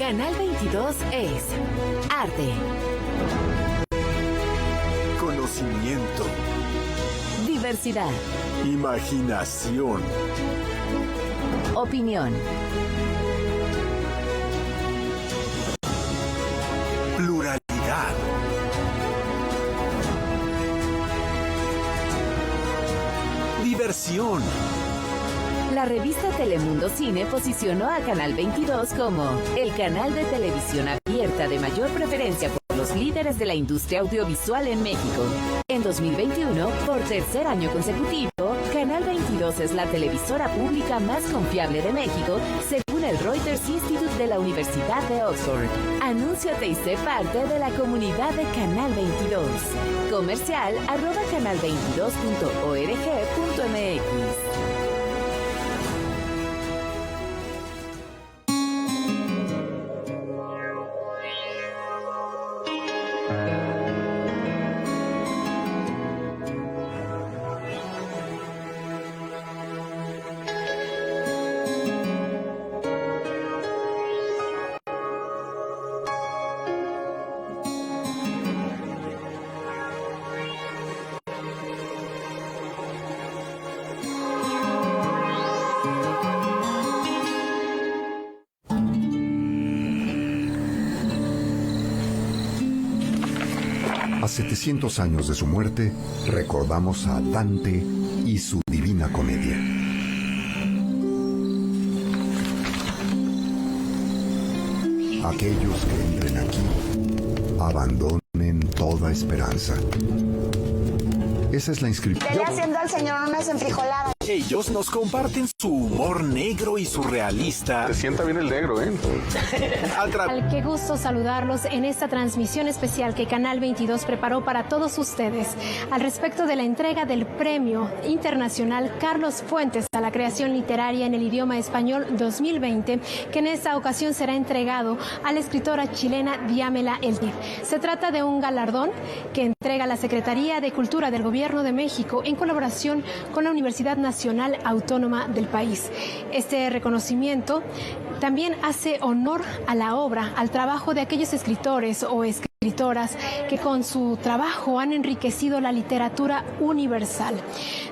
Canal 22 es arte, conocimiento, diversidad, imaginación, opinión, pluralidad, diversión. La revista Telemundo Cine posicionó a Canal 22 como el canal de televisión abierta de mayor preferencia por los líderes de la industria audiovisual en México. En 2021, por tercer año consecutivo, Canal 22 es la televisora pública más confiable de México, según el Reuters Institute de la Universidad de Oxford. Anúnciate y sé parte de la comunidad de Canal 22. Comercial @canal22.org.mx. A 700 años de su muerte, recordamos a Dante y su Divina Comedia. Aquellos que entren aquí, abandonen toda esperanza. Esa es la inscripción. Dele haciendo al señor unas enfrijoladas. Ellos nos comparten su humor negro y surrealista. Se sienta bien el negro, ¿eh? Qué gusto saludarlos en esta transmisión especial que Canal 22 preparó para todos ustedes al respecto de la entrega del Premio Internacional Carlos Fuentes a la Creación Literaria en el Idioma Español 2020, que en esta ocasión será entregado a la escritora chilena Diamela Eldir. Se trata de un galardón que entrega la Secretaría de Cultura del Gobierno de México en colaboración con la Universidad Nacional Autónoma del país. Este reconocimiento también hace honor a la obra, al trabajo de aquellos escritores o escritoras que con su trabajo han enriquecido la literatura universal.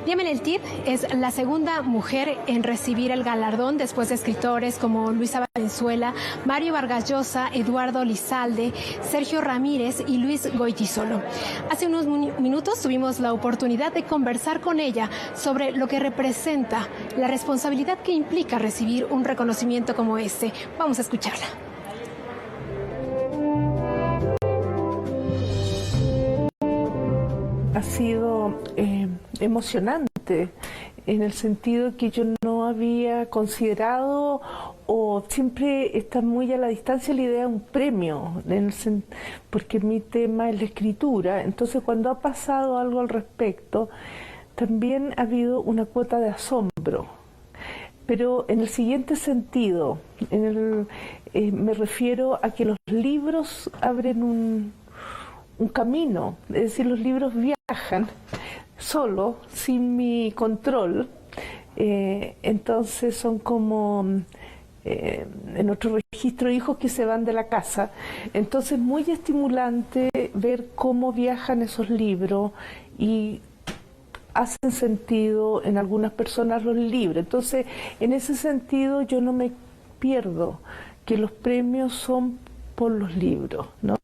Diamela Eldir es la segunda mujer en recibir el galardón después de escritores como Luisa Valenzuela, Mario Vargas Llosa, Eduardo Lizalde, Sergio Ramírez y Luis Goytisolo. Hace unos minutos tuvimos la oportunidad de conversar con ella sobre lo que representa la responsabilidad que implica recibir un reconocimiento como este. Vamos a escucharla. Ha sido emocionante en el sentido que yo no había considerado o siempre está muy a la distancia la idea de un premio, porque mi tema es la escritura. Entonces cuando ha pasado algo al respecto, también ha habido una cuota de asombro. Pero en el siguiente sentido, me refiero a que los libros abren un camino, es decir, los libros viajan solo, sin mi control, entonces son como en otro registro hijos que se van de la casa, entonces muy estimulante ver cómo viajan esos libros y hacen sentido en algunas personas los libros. Entonces en ese sentido yo no me pierdo que los premios son por los libros, ¿no?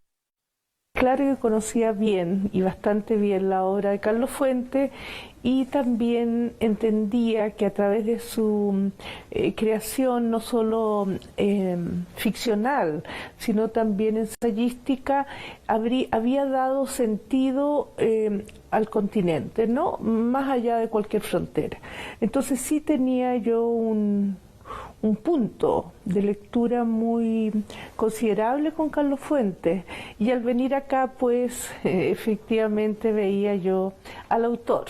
Claro que conocía bien y bastante bien la obra de Carlos Fuentes y también entendía que a través de su creación no solo ficcional, sino también ensayística, había dado sentido al continente, ¿no? Más allá de cualquier frontera. Entonces sí tenía yo un punto de lectura muy considerable con Carlos Fuentes y al venir acá pues efectivamente veía yo al autor.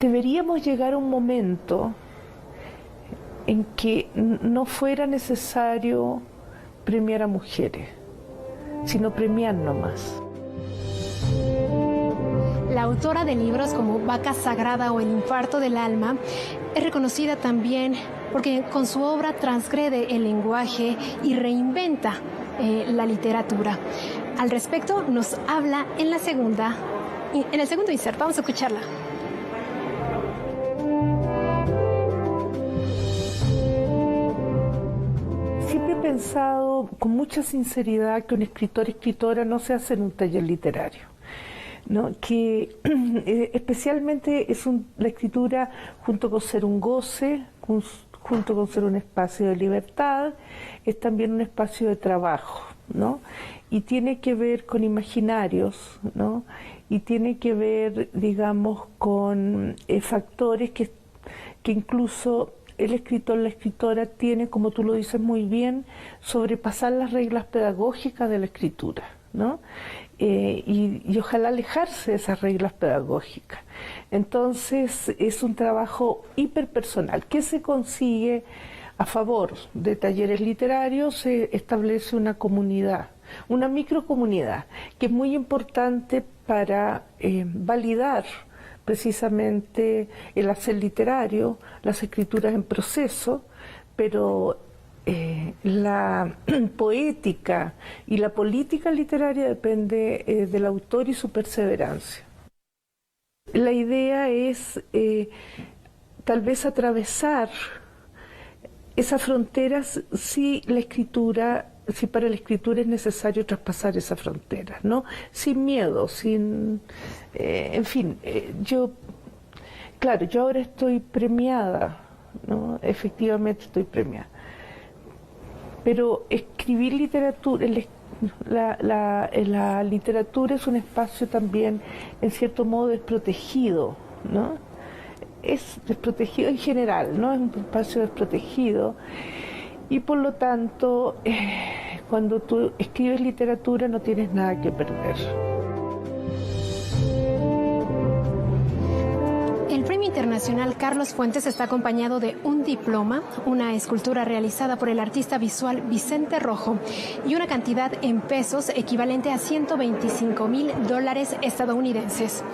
Deberíamos llegar a un momento en que no fuera necesario premiar a mujeres, sino premiar nomás. La autora de libros como Vaca Sagrada o El Infarto del Alma es reconocida también porque con su obra transgrede el lenguaje y reinventa la literatura. Al respecto nos habla en el segundo insert. Vamos a escucharla. Siempre he pensado con mucha sinceridad que un escritor, escritora no se hace en un taller literario, ¿no? Que especialmente la escritura, junto con ser un goce, junto con ser un espacio de libertad, es también un espacio de trabajo, ¿no? Y tiene que ver con imaginarios, ¿no? Y tiene que ver, digamos, con factores que incluso el escritor, la escritora tiene, como tú lo dices muy bien, sobrepasar las reglas pedagógicas de la escritura, ¿no? Y ojalá alejarse de esas reglas pedagógicas. Entonces es un trabajo hiperpersonal que se consigue a favor de talleres literarios. Se establece una comunidad, una microcomunidad, que es muy importante para validar precisamente el hacer literario, las escrituras en proceso, pero la poética y la política literaria depende del autor y su perseverancia. La idea es tal vez atravesar esas fronteras si para la escritura es necesario traspasar esas fronteras, ¿no? Sin miedo, en fin, yo ahora estoy premiada, ¿no? Efectivamente estoy premiada. Pero escribir literatura, la literatura es un espacio también, en cierto modo, desprotegido, ¿no? Es desprotegido en general, ¿no? Es un espacio desprotegido. Y por lo tanto, cuando tú escribes literatura no tienes nada que perder. El Premio Internacional Carlos Fuentes está acompañado de un diploma, una escultura realizada por el artista visual Vicente Rojo y una cantidad en pesos equivalente a $125,000 estadounidenses.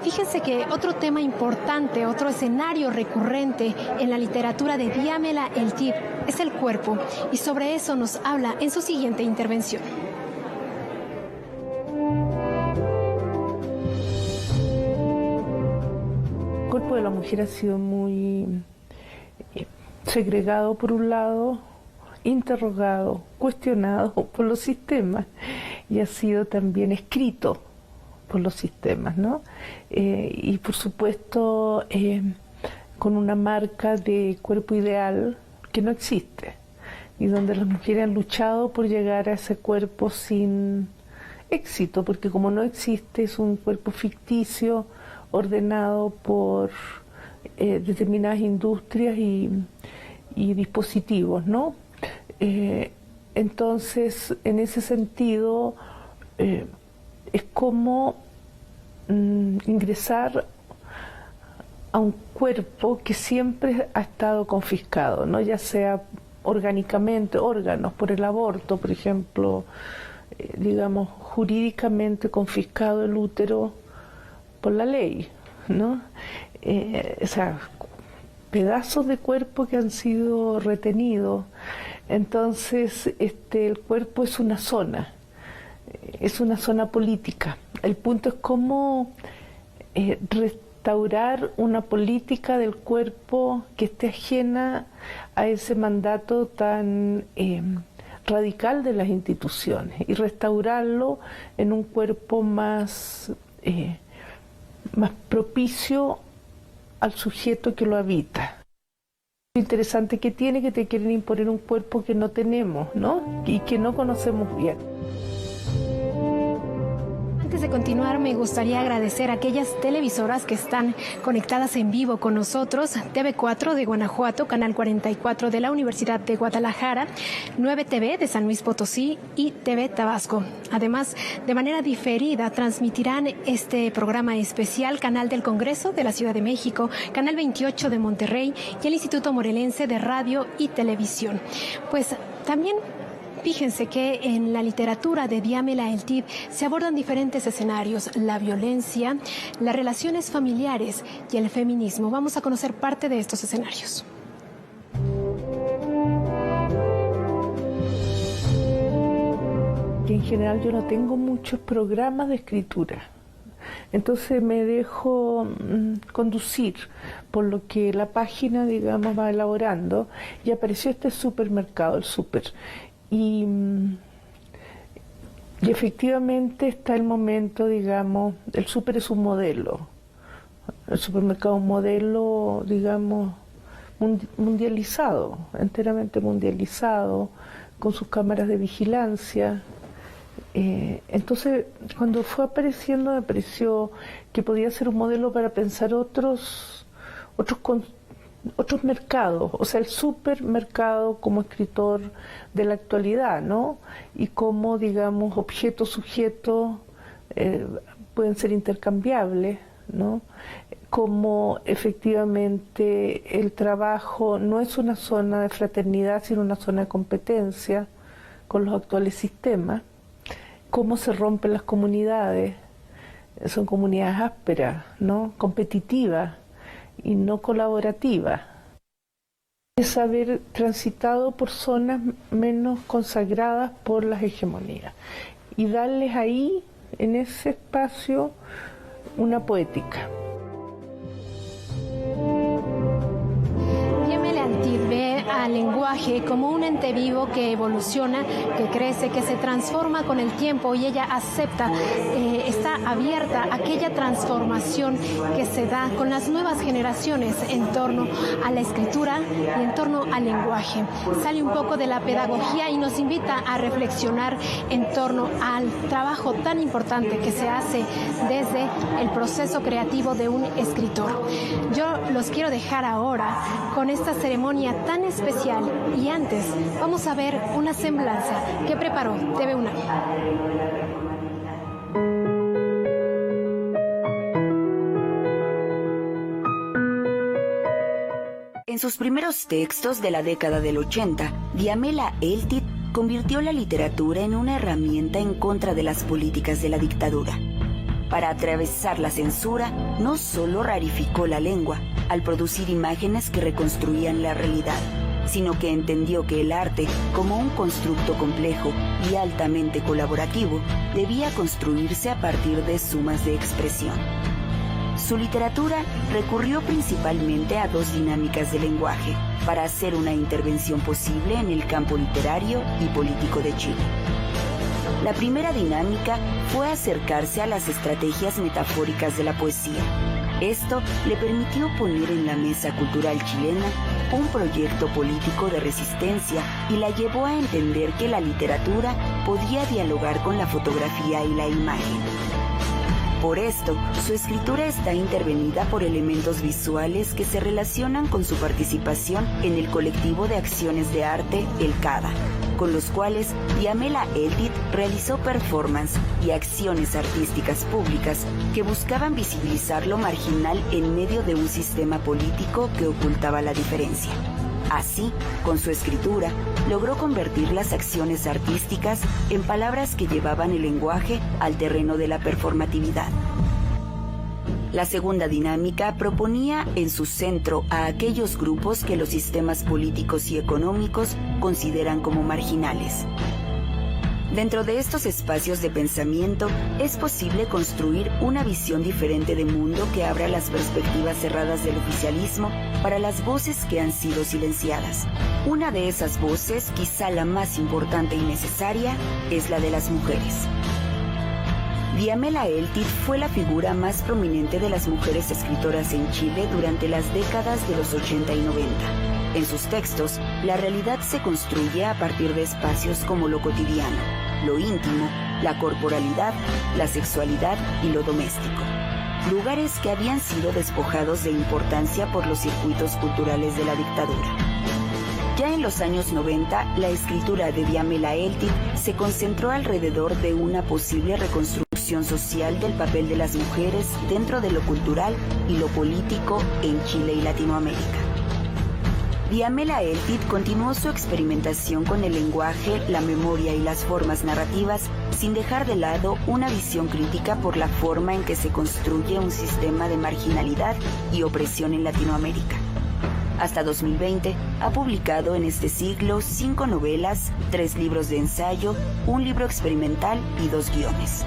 Fíjense que otro tema importante, otro escenario recurrente en la literatura de Diamela El Tip es el cuerpo, y sobre eso nos habla en su siguiente intervención. El cuerpo de la mujer ha sido muy segregado por un lado, interrogado, cuestionado por los sistemas, y ha sido también escrito por los sistemas, ¿no? Y por supuesto con una marca de cuerpo ideal que no existe, y donde las mujeres han luchado por llegar a ese cuerpo sin éxito, porque como no existe, es un cuerpo ficticio ordenado por determinadas industrias y dispositivos, ¿no? Entonces, en ese sentido, es como ingresar a un cuerpo que siempre ha estado confiscado, ¿no? Ya sea orgánicamente, órganos por el aborto, por ejemplo, digamos, jurídicamente confiscado el útero por la ley, ¿no? O sea, pedazos de cuerpo que han sido retenidos. Entonces, el cuerpo es una zona política. El punto es cómo restaurar una política del cuerpo que esté ajena a ese mandato tan radical de las instituciones, y restaurarlo en un cuerpo más propicio al sujeto que lo habita. Lo interesante que tiene que te quieren imponer un cuerpo que no tenemos, ¿no? Y que no conocemos bien. Antes de continuar, me gustaría agradecer a aquellas televisoras que están conectadas en vivo con nosotros: TV4 de Guanajuato, Canal 44 de la Universidad de Guadalajara, 9 TV de San Luis Potosí y TV Tabasco. Además, de manera diferida transmitirán este programa especial Canal del Congreso de la Ciudad de México, Canal 28 de Monterrey y el Instituto Morelense de Radio y Televisión. Pues también, Fíjense que en la literatura de Diamela El Cid se abordan diferentes escenarios: la violencia, las relaciones familiares y el feminismo. Vamos a conocer parte de estos escenarios. Y en general yo no tengo muchos programas de escritura, entonces me dejo conducir por lo que la página, digamos, va elaborando, y apareció este supermercado, el súper, y efectivamente está el momento, digamos, el súper es un modelo, el supermercado es un modelo, digamos, mundializado, enteramente mundializado, con sus cámaras de vigilancia. Entonces, cuando fue apareciendo, me pareció que podía ser un modelo para pensar otros mercados, o sea, el supermercado como escritor de la actualidad, ¿no? Y cómo, digamos, objeto, sujeto pueden ser intercambiables, ¿no? Como efectivamente el trabajo no es una zona de fraternidad, sino una zona de competencia con los actuales sistemas. Cómo se rompen las comunidades, son comunidades ásperas, ¿no? Competitivas y no colaborativas. Es haber transitado por zonas menos consagradas por las hegemonías y darles ahí, en ese espacio, una poética. Diamela El Cid ve al lenguaje como un ente vivo que evoluciona, que crece, que se transforma con el tiempo, y ella acepta, está abierta a aquella transformación que se da con las nuevas generaciones en torno a la escritura y en torno al lenguaje. Sale un poco de la pedagogía y nos invita a reflexionar en torno al trabajo tan importante que se hace desde el proceso creativo de un escritor. Yo los quiero dejar ahora con esta ceremonia tan especial, y antes vamos a ver una semblanza que preparó TV UNAM. En sus primeros textos de la década del 80, Diamela El Cid convirtió la literatura en una herramienta en contra de las políticas de la dictadura. Para atravesar la censura, no solo rarificó la lengua al producir imágenes que reconstruían la realidad, sino que entendió que el arte, como un constructo complejo y altamente colaborativo, debía construirse a partir de sumas de expresión. Su literatura recurrió principalmente a dos dinámicas de lenguaje para hacer una intervención posible en el campo literario y político de Chile. La primera dinámica fue acercarse a las estrategias metafóricas de la poesía. Esto le permitió poner en la mesa cultural chilena un proyecto político de resistencia y la llevó a entender que la literatura podía dialogar con la fotografía y la imagen. Por esto, su escritura está intervenida por elementos visuales que se relacionan con su participación en el colectivo de acciones de arte El CADA, con los cuales Diamela El Cid realizó performance y acciones artísticas públicas que buscaban visibilizar lo marginal en medio de un sistema político que ocultaba la diferencia. Así, con su escritura, logró convertir las acciones artísticas en palabras que llevaban el lenguaje al terreno de la performatividad. La segunda dinámica proponía en su centro a aquellos grupos que los sistemas políticos y económicos consideran como marginales. Dentro de estos espacios de pensamiento es posible construir una visión diferente de mundo que abra las perspectivas cerradas del oficialismo para las voces que han sido silenciadas. Una de esas voces, quizá la más importante y necesaria, es la de las mujeres. Diamela El Cid fue la figura más prominente de las mujeres escritoras en Chile durante las décadas de los 80 y 90. En sus textos, la realidad se construye a partir de espacios como lo cotidiano, lo íntimo, la corporalidad, la sexualidad y lo doméstico. Lugares que habían sido despojados de importancia por los circuitos culturales de la dictadura. Ya en los años 90, la escritura de Diamela El Cid se concentró alrededor de una posible reconstrucción social del papel de las mujeres dentro de lo cultural y lo político en Chile y Latinoamérica. Diamela Eltit continuó su experimentación con el lenguaje, la memoria y las formas narrativas sin dejar de lado una visión crítica por la forma en que se construye un sistema de marginalidad y opresión en Latinoamérica. Hasta 2020 ha publicado en este siglo 5 novelas, 3 libros de ensayo, un libro experimental y 2 guiones.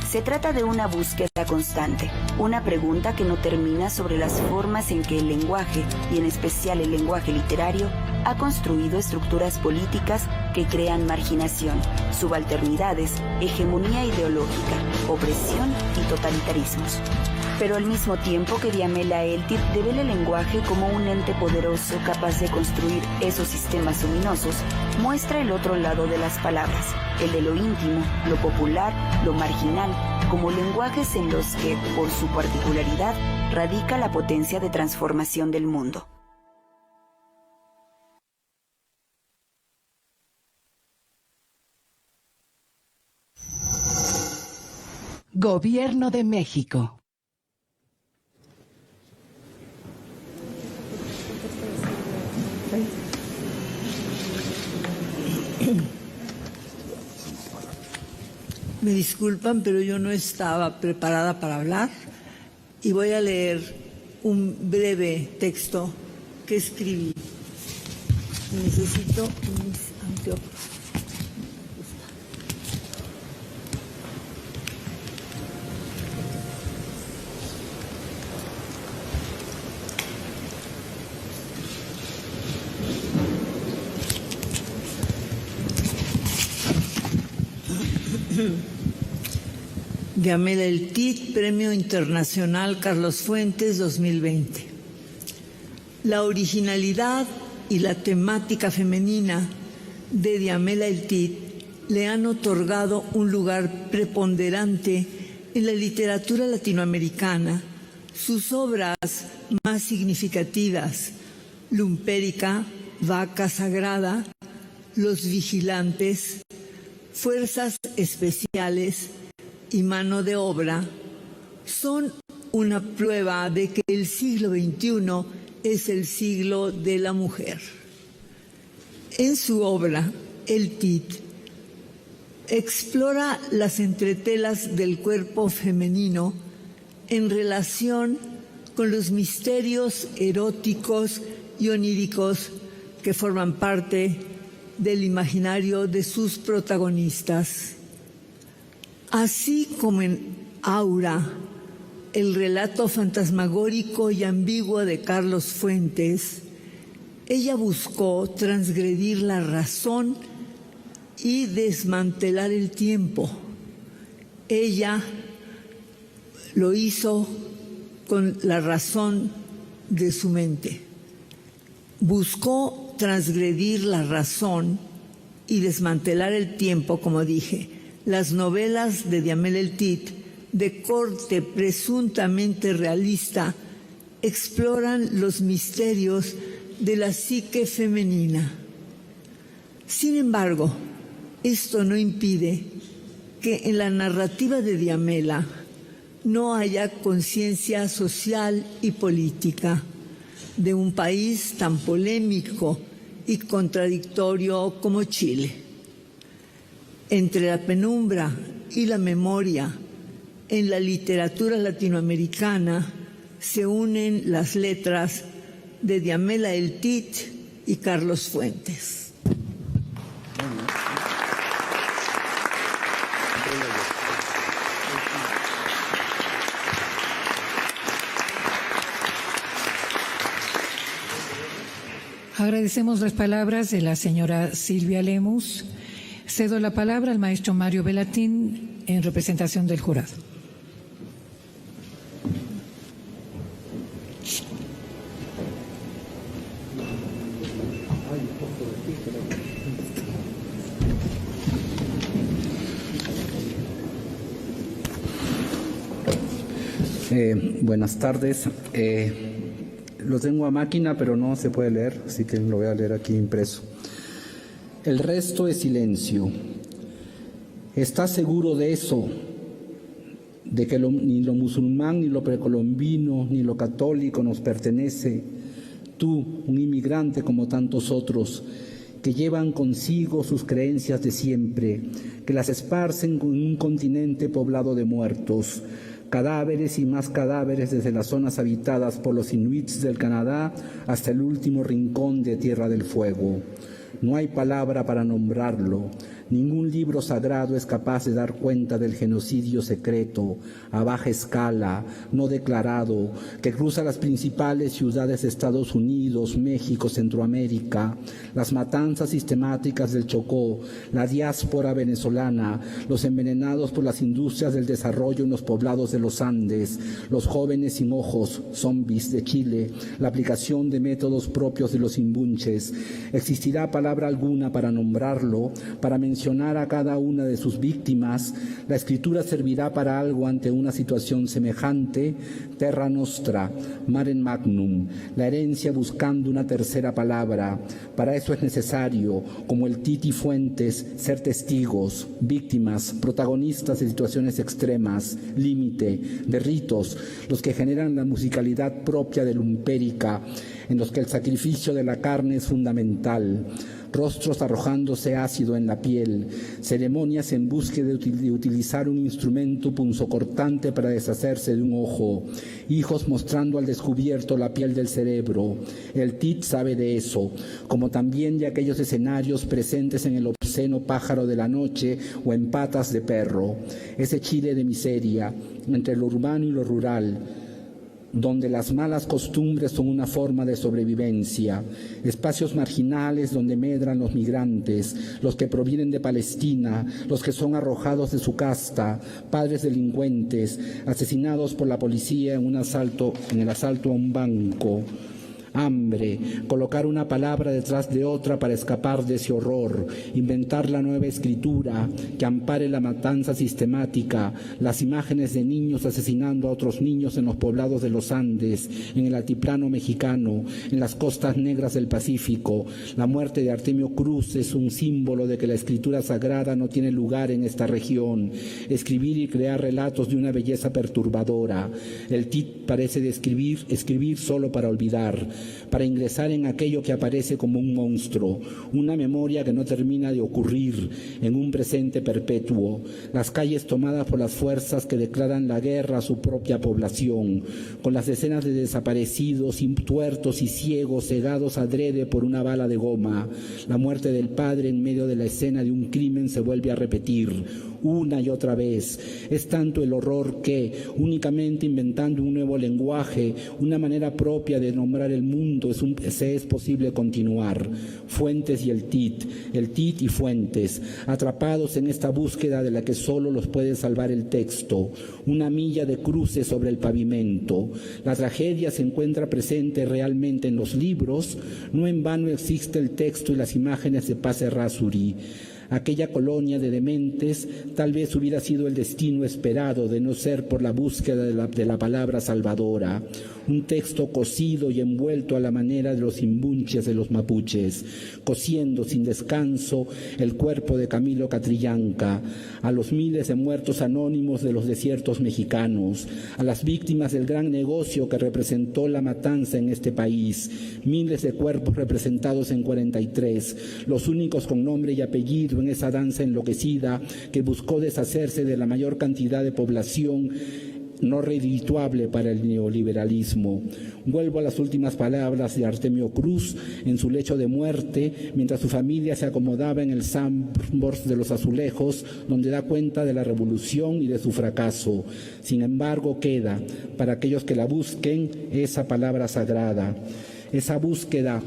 Se trata de una búsqueda constante, una pregunta que no termina sobre las formas en que el lenguaje, y en especial el lenguaje literario, ha construido estructuras políticas que crean marginación, subalternidades, hegemonía ideológica, opresión y totalitarismos. Pero al mismo tiempo que Diamela Eltit devela el lenguaje como un ente poderoso capaz de construir esos sistemas luminosos, muestra el otro lado de las palabras, el de lo íntimo, lo popular, lo marginal, como lenguajes en los que, por su particularidad, radica la potencia de transformación del mundo. Gobierno de México. Me disculpan, pero yo no estaba preparada para hablar y voy a leer un breve texto que escribí. Necesito mis anteojos. Diamela Eltit, Premio Internacional Carlos Fuentes 2020. La originalidad y la temática femenina de Diamela Eltit le han otorgado un lugar preponderante en la literatura latinoamericana. Sus obras más significativas, Lumpérica, Vaca Sagrada, Los Vigilantes, Fuerzas Especiales y Mano de Obra, son una prueba de que el siglo XXI es el siglo de la mujer. En su obra, Eltit explora las entretelas del cuerpo femenino en relación con los misterios eróticos y oníricos que forman parte del imaginario de sus protagonistas. Así como en Aura, el relato fantasmagórico y ambiguo de Carlos Fuentes, ella buscó transgredir la razón y desmantelar el tiempo. Ella lo hizo con la razón de su mente. Buscó transgredir la razón y desmantelar el tiempo, como dije. Las novelas de Diamela Eltit, de corte presuntamente realista, exploran los misterios de la psique femenina. Sin embargo, esto no impide que en la narrativa de Diamela no haya conciencia social y política de un país tan polémico y contradictorio como Chile. Entre la penumbra y la memoria, en la literatura latinoamericana se unen las letras de Diamela Eltit y Carlos Fuentes. Agradecemos las palabras de la señora Silvia Lemus. Cedo la palabra al maestro Mario Velatín en representación del jurado. Buenas tardes. Lo tengo a máquina, pero no se puede leer, así que lo voy a leer aquí impreso. El resto es silencio. ¿Estás seguro de eso? De que ni lo musulmán, ni lo precolombino, ni lo católico nos pertenece. Tú, un inmigrante como tantos otros, que llevan consigo sus creencias de siempre, que las esparcen en un continente poblado de muertos, cadáveres y más cadáveres desde las zonas habitadas por los inuits del Canadá hasta el último rincón de Tierra del Fuego. No hay palabra para nombrarlo. Ningún libro sagrado es capaz de dar cuenta del genocidio secreto, a baja escala, no declarado, que cruza las principales ciudades de Estados Unidos, México, Centroamérica, las matanzas sistemáticas del Chocó, la diáspora venezolana, los envenenados por las industrias del desarrollo en los poblados de los Andes, los jóvenes sin ojos, zombies de Chile, la aplicación de métodos propios de los imbunches. ¿Existirá palabra alguna para nombrarlo, para mencionar a cada una de sus víctimas? La escritura servirá para algo ante una situación semejante. Terra Nostra, Maren Magnum, la herencia buscando una tercera palabra. Para eso es necesario, como el Titi Fuentes, ser testigos, víctimas, protagonistas de situaciones extremas, límite, de ritos, los que generan la musicalidad propia de Lumpérica, en los que el sacrificio de la carne es fundamental. Rostros arrojándose ácido en la piel, ceremonias en búsqueda de utilizar un instrumento punzocortante para deshacerse de un ojo, hijos mostrando al descubierto la piel del cerebro. El TIT sabe de eso, como también de aquellos escenarios presentes en el obsceno Pájaro de la Noche o en Patas de Perro. Ese Chile de miseria, entre lo urbano y lo rural, donde las malas costumbres son una forma de sobrevivencia, espacios marginales donde medran los migrantes, los que provienen de Palestina, los que son arrojados de su casta, padres delincuentes, asesinados por la policía en el asalto a un banco. Hambre, colocar una palabra detrás de otra para escapar de ese horror, inventar la nueva escritura que ampare la matanza sistemática, las imágenes de niños asesinando a otros niños en los poblados de los Andes, en el altiplano mexicano, en las costas negras del Pacífico. La muerte de Artemio Cruz es un símbolo de que la escritura sagrada no tiene lugar en esta región. Escribir y crear relatos de una belleza perturbadora. El TIT parece de escribir solo para olvidar, para ingresar en aquello que aparece como un monstruo, una memoria que no termina de ocurrir, en un presente perpetuo, las calles tomadas por las fuerzas que declaran la guerra a su propia población, con las decenas de desaparecidos, tuertos y ciegos, cegados adrede por una bala de goma. La muerte del padre en medio de la escena de un crimen se vuelve a repetir, una y otra vez. Es tanto el horror que, únicamente inventando un nuevo lenguaje, una manera propia de nombrar el mundo, es posible continuar. Fuentes y el TIT y Fuentes, atrapados en esta búsqueda de la que solo los puede salvar el texto, una milla de cruces sobre el pavimento. La tragedia se encuentra presente realmente en los libros, no en vano existe el texto y las imágenes de Paz Errázuriz. Aquella colonia de dementes tal vez hubiera sido el destino esperado de no ser por la búsqueda de la palabra salvadora. Un texto cosido y envuelto a la manera de los imbunches de los mapuches, cosiendo sin descanso el cuerpo de Camilo Catrillanca, a los miles de muertos anónimos de los desiertos mexicanos, a las víctimas del gran negocio que representó la matanza en este país, miles de cuerpos representados en 43, los únicos con nombre y apellido en esa danza enloquecida que buscó deshacerse de la mayor cantidad de población no redituable para el neoliberalismo. Vuelvo a las últimas palabras de Artemio Cruz en su lecho de muerte, mientras su familia se acomodaba en el sandbox de los azulejos, donde da cuenta de la revolución y de su fracaso. Sin embargo, queda, para aquellos que la busquen, esa palabra sagrada, esa búsqueda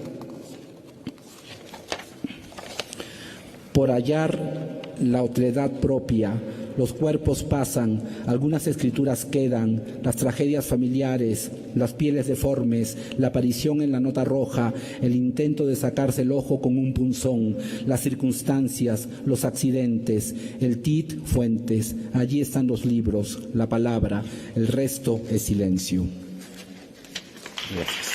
por hallar la otredad propia. Los cuerpos pasan, algunas escrituras quedan, las tragedias familiares, las pieles deformes, la aparición en la nota roja, el intento de sacarse el ojo con un punzón, las circunstancias, los accidentes, el TIT Fuentes. Allí están los libros, la palabra, el resto es silencio. Gracias.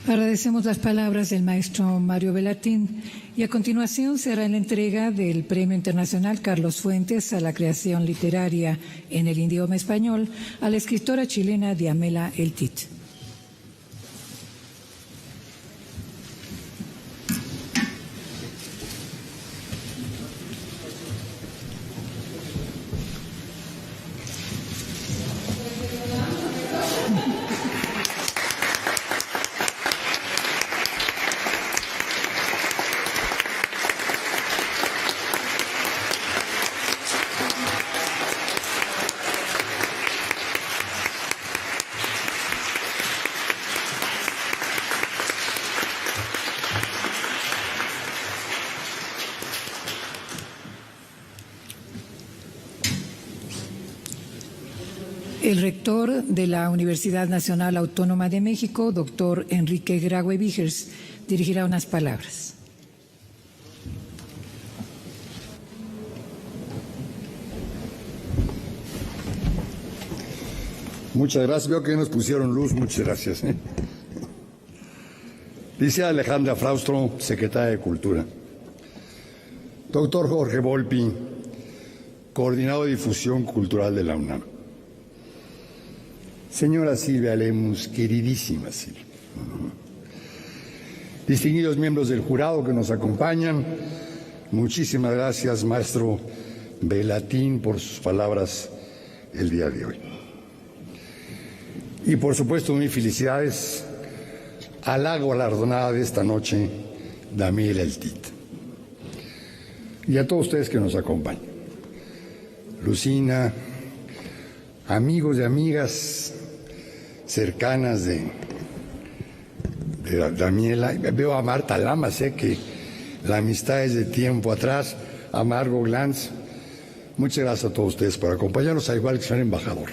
Agradecemos las palabras del maestro Mario Velatín y a continuación será la entrega del Premio Internacional Carlos Fuentes a la creación literaria en el idioma español a la escritora chilena Diamela Eltit. El rector de la Universidad Nacional Autónoma de México, doctor Enrique Graue Vigers, dirigirá unas palabras. Muchas gracias. Veo que nos pusieron luz. Muchas gracias. Dice Alejandra Fraustro, secretaria de Cultura. Doctor Jorge Volpi, coordinador de difusión cultural de la UNAM. Señora Silvia Lemus, queridísima Silvia. Distinguidos miembros del jurado que nos acompañan, muchísimas gracias, maestro Velatín, por sus palabras el día de hoy. Y por supuesto, mis felicidades a la galardonada de esta noche, Diamela Eltit. Y a todos ustedes que nos acompañan. Lucina, amigos y amigas cercanas de Diamela. Veo a Marta Lama, sé que la amistad es de tiempo atrás, a Margot Glantz. Muchas gracias a todos ustedes por acompañarnos, al igual que señor embajador.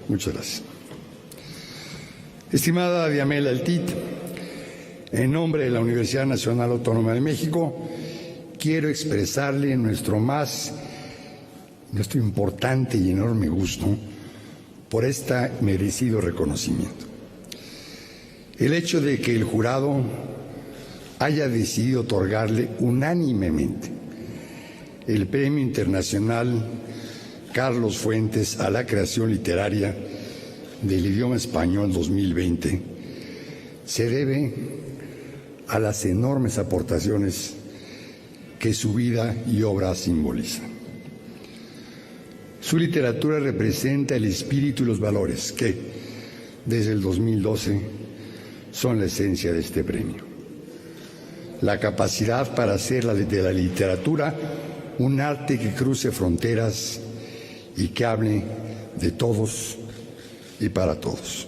Muchas gracias. Estimada Diamela Eltit, en nombre de la Universidad Nacional Autónoma de México, quiero expresarle nuestro importante y enorme gusto por este merecido reconocimiento. El hecho de que el jurado haya decidido otorgarle unánimemente el Premio Internacional Carlos Fuentes a la creación literaria del idioma español 2020 se debe a las enormes aportaciones que su vida y obra simbolizan. Su literatura representa el espíritu y los valores que, desde el 2012, son la esencia de este premio. La capacidad para hacer de la literatura un arte que cruce fronteras y que hable de todos y para todos.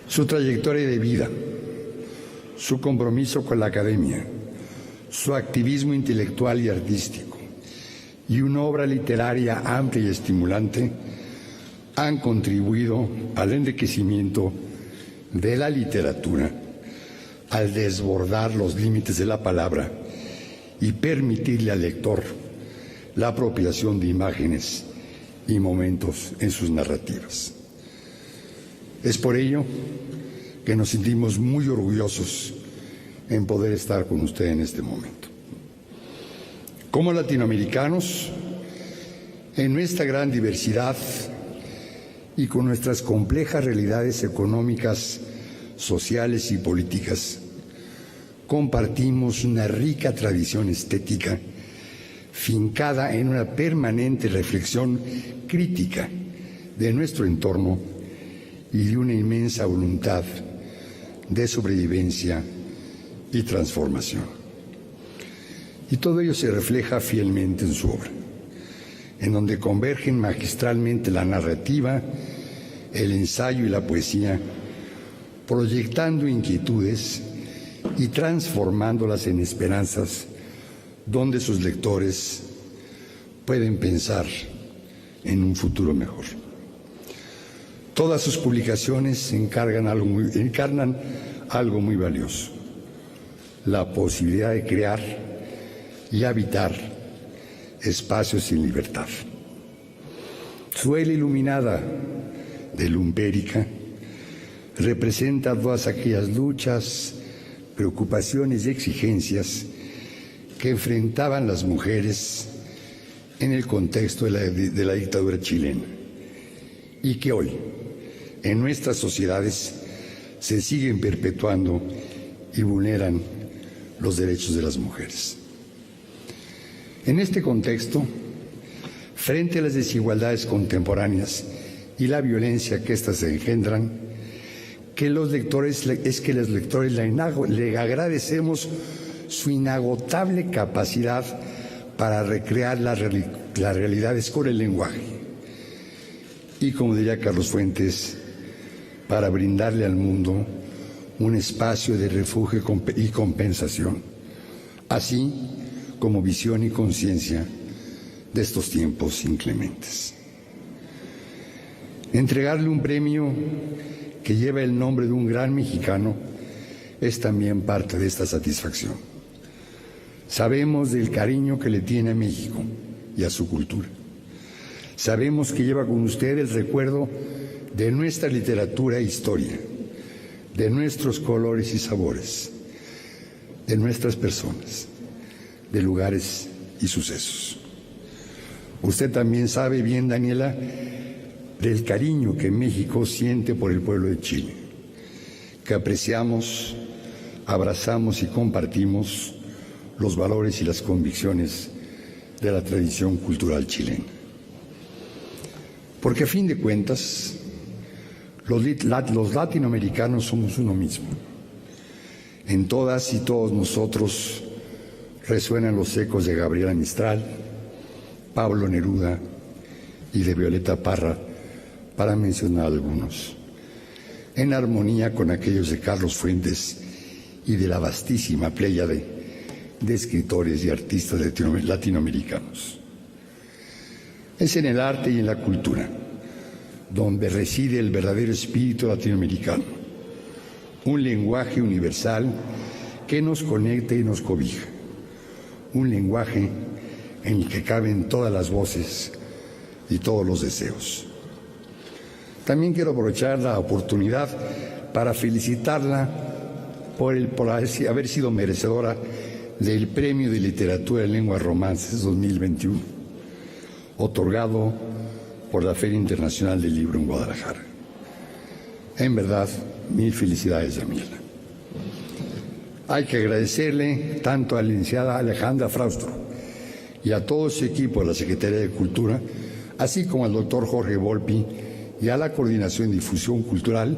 Su trayectoria de vida, su compromiso con la academia, su activismo intelectual y artístico y una obra literaria amplia y estimulante han contribuido al enriquecimiento de la literatura, al desbordar los límites de la palabra y permitirle al lector la apropiación de imágenes y momentos en sus narrativas. Es por ello que nos sentimos muy orgullosos en poder estar con usted en este momento. Como latinoamericanos, en nuestra gran diversidad y con nuestras complejas realidades económicas, sociales y políticas, compartimos una rica tradición estética fincada en una permanente reflexión crítica de nuestro entorno y de una inmensa voluntad de sobrevivencia y transformación. Y todo ello se refleja fielmente en su obra, en donde convergen magistralmente la narrativa, el ensayo y la poesía, proyectando inquietudes y transformándolas en esperanzas donde sus lectores pueden pensar en un futuro mejor. Todas sus publicaciones encarnan algo muy valioso: la posibilidad de crear y habitar espacios sin libertad. Su L iluminada de Lumpérica representa todas aquellas luchas, preocupaciones y exigencias que enfrentaban las mujeres en el contexto de la dictadura chilena y que hoy en nuestras sociedades se siguen perpetuando y vulneran los derechos de las mujeres. En este contexto, frente a las desigualdades contemporáneas y la violencia que éstas engendran, los lectores le agradecemos su inagotable capacidad para recrear las realidades con el lenguaje y, como diría Carlos Fuentes, para brindarle al mundo un espacio de refugio y compensación, así como visión y conciencia de estos tiempos inclementes. Entregarle un premio que lleva el nombre de un gran mexicano es también parte de esta satisfacción. Sabemos del cariño que le tiene a México y a su cultura. Sabemos que lleva con usted el recuerdo de nuestra literatura e historia, de nuestros colores y sabores, de nuestras personas, de lugares y sucesos. Usted también sabe bien, Daniela, del cariño que México siente por el pueblo de Chile, que apreciamos, abrazamos y compartimos los valores y las convicciones de la tradición cultural chilena. Porque a fin de cuentas, los latinoamericanos somos uno mismo. En todas y todos nosotros resuenan los ecos de Gabriela Mistral, Pablo Neruda y de Violeta Parra, para mencionar algunos, en armonía con aquellos de Carlos Fuentes y de la vastísima pléyade de escritores y artistas latinoamericanos. Es en el arte y en la cultura donde reside el verdadero espíritu latinoamericano, un lenguaje universal que nos conecta y nos cobija, un lenguaje en el que caben todas las voces y todos los deseos. También quiero aprovechar la oportunidad para felicitarla por haber sido merecedora del Premio de Literatura en Lenguas Romances 2021, otorgado por la Feria Internacional del Libro en Guadalajara. En verdad, mil felicidades, Daniela. Hay que agradecerle tanto a la licenciada Alejandra Fraustro y a todo su equipo de la Secretaría de Cultura, así como al doctor Jorge Volpi y a la Coordinación de Difusión Cultural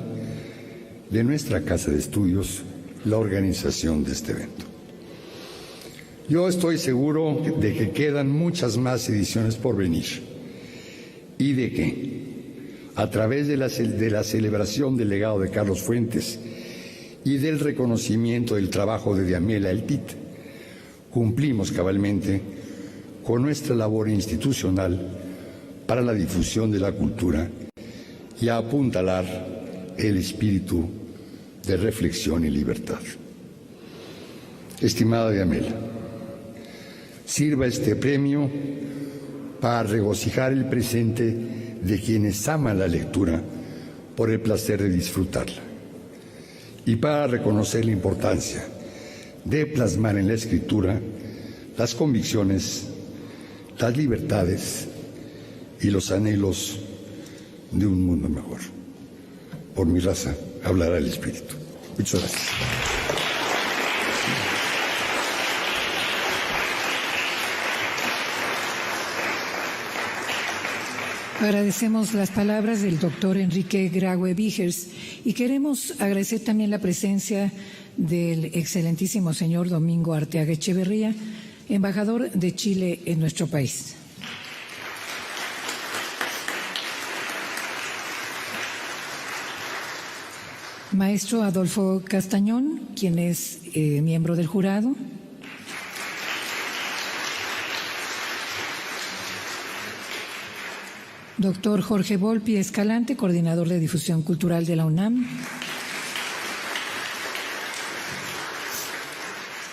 de nuestra Casa de Estudios, la organización de este evento. Yo estoy seguro de que quedan muchas más ediciones por venir y de que, a través de la celebración del legado de Carlos Fuentes y del reconocimiento del trabajo de Diamela Eltit, cumplimos cabalmente con nuestra labor institucional para la difusión de la cultura y a apuntalar el espíritu de reflexión y libertad. Estimada Diamela, sirva este premio para regocijar el presente de quienes aman la lectura por el placer de disfrutarla y para reconocer la importancia de plasmar en la escritura las convicciones, las libertades y los anhelos de un mundo mejor. Por mi raza hablará el espíritu. Muchas gracias. Agradecemos las palabras del doctor Enrique Graue Vigers y queremos agradecer también la presencia del excelentísimo señor Domingo Arteaga Echeverría, embajador de Chile en nuestro país. Maestro Adolfo Castañón, quien es miembro del jurado. Doctor Jorge Volpi Escalante, coordinador de difusión cultural de la UNAM.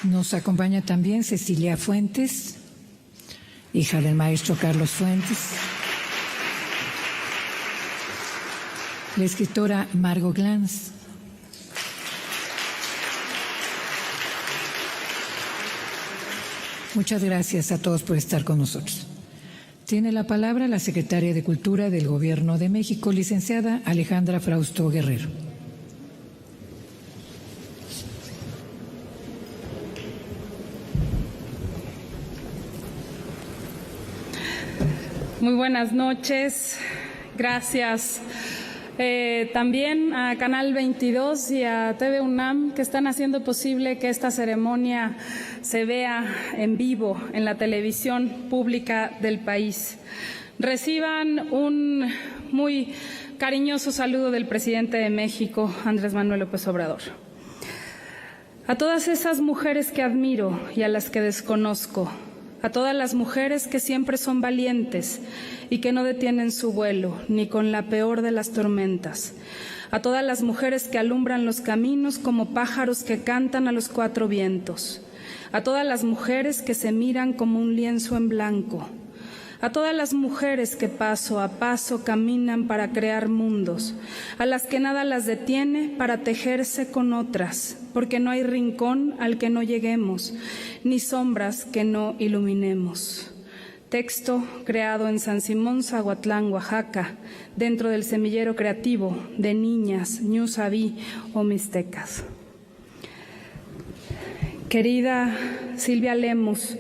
Nos acompaña también Cecilia Fuentes, hija del maestro Carlos Fuentes. La escritora Margot Glantz. Muchas gracias a todos por estar con nosotros. Tiene la palabra la secretaria de Cultura del Gobierno de México, licenciada Alejandra Frausto Guerrero. Muy buenas noches. Gracias también a Canal 22 y a TV UNAM, que están haciendo posible que esta ceremonia se vea en vivo en la televisión pública del país. Reciban un muy cariñoso saludo del presidente de México, Andrés Manuel López Obrador. A todas esas mujeres que admiro y a las que desconozco, a todas las mujeres que siempre son valientes y que no detienen su vuelo, ni con la peor de las tormentas. A todas las mujeres que alumbran los caminos como pájaros que cantan a los cuatro vientos. A todas las mujeres que se miran como un lienzo en blanco. A todas las mujeres que paso a paso caminan para crear mundos, a las que nada las detiene para tejerse con otras, porque no hay rincón al que no lleguemos, ni sombras que no iluminemos. Texto creado en San Simón, Zahuatlán, Oaxaca, dentro del semillero creativo de niñas, ñusaví o mixtecas. Querida Silvia Lemus,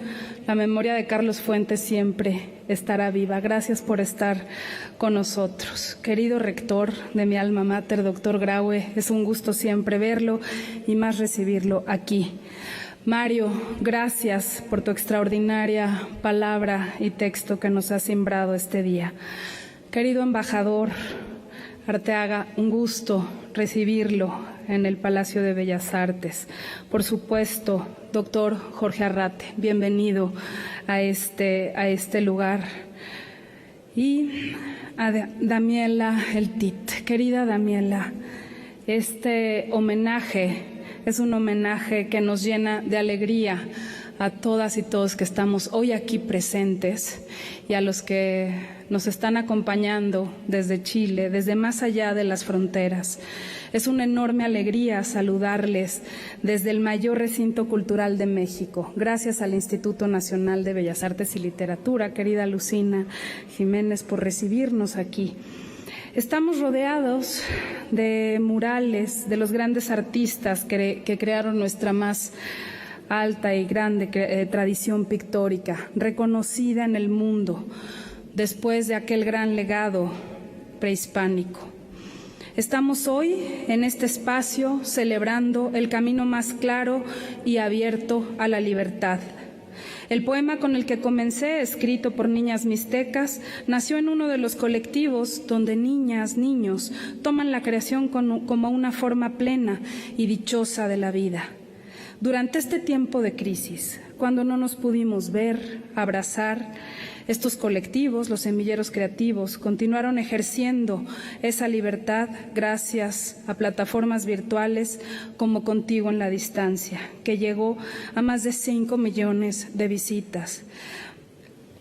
la memoria de Carlos Fuentes siempre estará viva. Gracias por estar con nosotros. Querido rector de mi alma mater, doctor Graue, es un gusto siempre verlo y más recibirlo aquí. Mario, gracias por tu extraordinaria palabra y texto que nos has sembrado este día. Querido embajador Arteaga, un gusto recibirlo en el Palacio de Bellas Artes. Por supuesto, doctor Jorge Arrate, bienvenido a este lugar. Y a Damiela Eltit. Querida Damiela, este homenaje es un homenaje que nos llena de alegría a todas y todos que estamos hoy aquí presentes y a los que nos están acompañando desde Chile, desde más allá de las fronteras. Es una enorme alegría saludarles desde el mayor recinto cultural de México. Gracias al Instituto Nacional de Bellas Artes y Literatura, querida Lucina Jiménez, por recibirnos aquí. Estamos rodeados de murales de los grandes artistas que crearon nuestra más alta y grande tradición pictórica, reconocida en el mundo después de aquel gran legado prehispánico. Estamos hoy en este espacio celebrando el camino más claro y abierto a la libertad. El poema con el que comencé, escrito por niñas mixtecas, nació en uno de los colectivos donde niñas, niños toman la creación como una forma plena y dichosa de la vida. Durante este tiempo de crisis, cuando no nos pudimos ver, abrazar, estos colectivos, los semilleros creativos, continuaron ejerciendo esa libertad gracias a plataformas virtuales como Contigo en la Distancia, que llegó a más de 5 millones de visitas.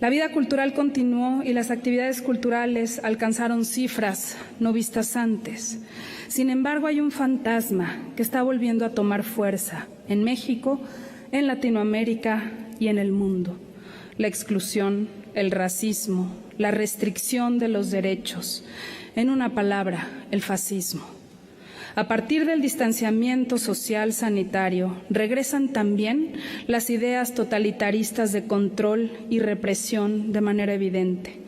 La vida cultural continuó y las actividades culturales alcanzaron cifras no vistas antes. Sin embargo, hay un fantasma que está volviendo a tomar fuerza en México, en Latinoamérica y en el mundo: la exclusión, el racismo, la restricción de los derechos, en una palabra, el fascismo. A partir del distanciamiento social sanitario, regresan también las ideas totalitaristas de control y represión de manera evidente.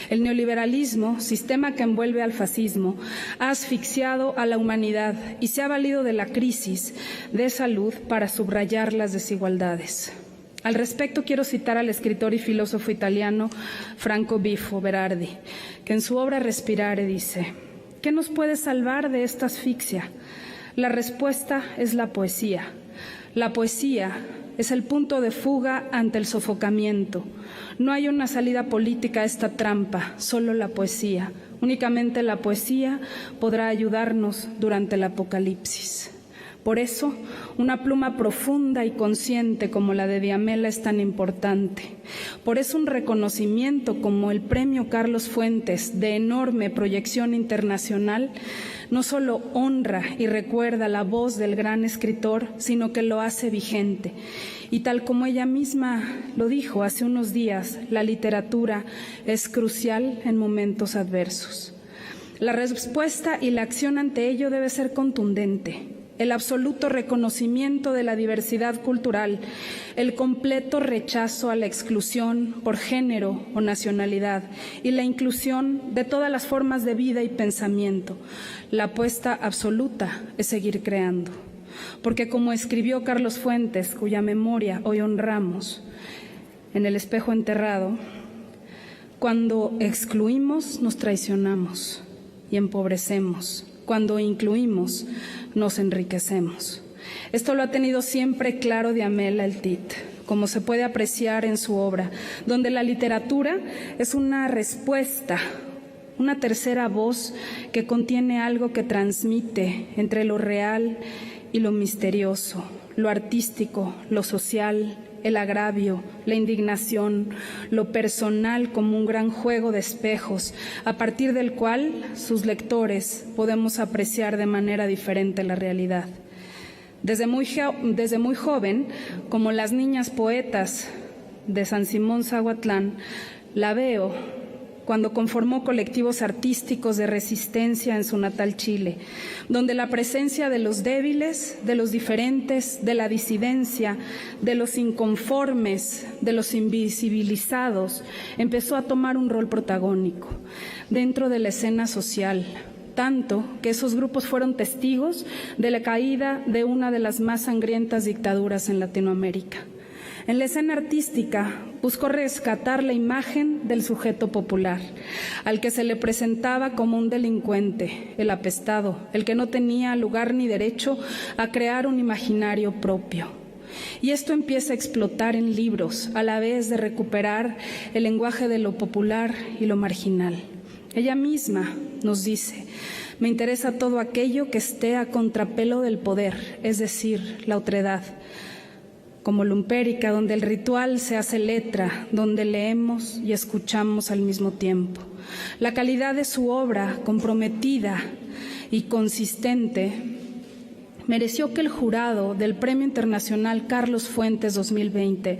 El neoliberalismo, sistema que envuelve al fascismo, ha asfixiado a la humanidad y se ha valido de la crisis de salud para subrayar las desigualdades. Al respecto, quiero citar al escritor y filósofo italiano Franco Bifo Berardi, que en su obra Respirare dice: ¿qué nos puede salvar de esta asfixia? La respuesta es la poesía. La poesía es el punto de fuga ante el sofocamiento. No hay una salida política a esta trampa, solo la poesía. Únicamente la poesía podrá ayudarnos durante el apocalipsis. Por eso, una pluma profunda y consciente como la de Damiela es tan importante. Por eso, un reconocimiento como el Premio Carlos Fuentes, de enorme proyección internacional, no solo honra y recuerda la voz del gran escritor, sino que lo hace vigente. Y tal como ella misma lo dijo hace unos días, la literatura es crucial en momentos adversos. La respuesta y la acción ante ello debe ser contundente. El absoluto reconocimiento de la diversidad cultural, el completo rechazo a la exclusión por género o nacionalidad y la inclusión de todas las formas de vida y pensamiento. La apuesta absoluta es seguir creando, porque como escribió Carlos Fuentes, cuya memoria hoy honramos, en El espejo enterrado, cuando excluimos nos traicionamos y empobrecemos, cuando incluimos nos enriquecemos. Esto lo ha tenido siempre claro Diamela El Tit, como se puede apreciar en su obra, donde la literatura es una respuesta, una tercera voz que contiene algo que transmite entre lo real y lo misterioso, lo artístico, lo social, el agravio, la indignación, lo personal como un gran juego de espejos, a partir del cual sus lectores podemos apreciar de manera diferente la realidad. Desde muy joven, como las niñas poetas de San Simón Zahuatlán, la veo cuando conformó colectivos artísticos de resistencia en su natal Chile, donde la presencia de los débiles, de los diferentes, de la disidencia, de los inconformes, de los invisibilizados, empezó a tomar un rol protagónico dentro de la escena social, tanto que esos grupos fueron testigos de la caída de una de las más sangrientas dictaduras en Latinoamérica. En la escena artística buscó rescatar la imagen del sujeto popular, al que se le presentaba como un delincuente, el apestado, el que no tenía lugar ni derecho a crear un imaginario propio. Y esto empieza a explotar en libros, a la vez de recuperar el lenguaje de lo popular y lo marginal. Ella misma nos dice: me interesa todo aquello que esté a contrapelo del poder, es decir, la otredad, como Lumpérica, donde el ritual se hace letra, donde leemos y escuchamos al mismo tiempo. La calidad de su obra, comprometida y consistente, mereció que el jurado del Premio Internacional Carlos Fuentes 2020,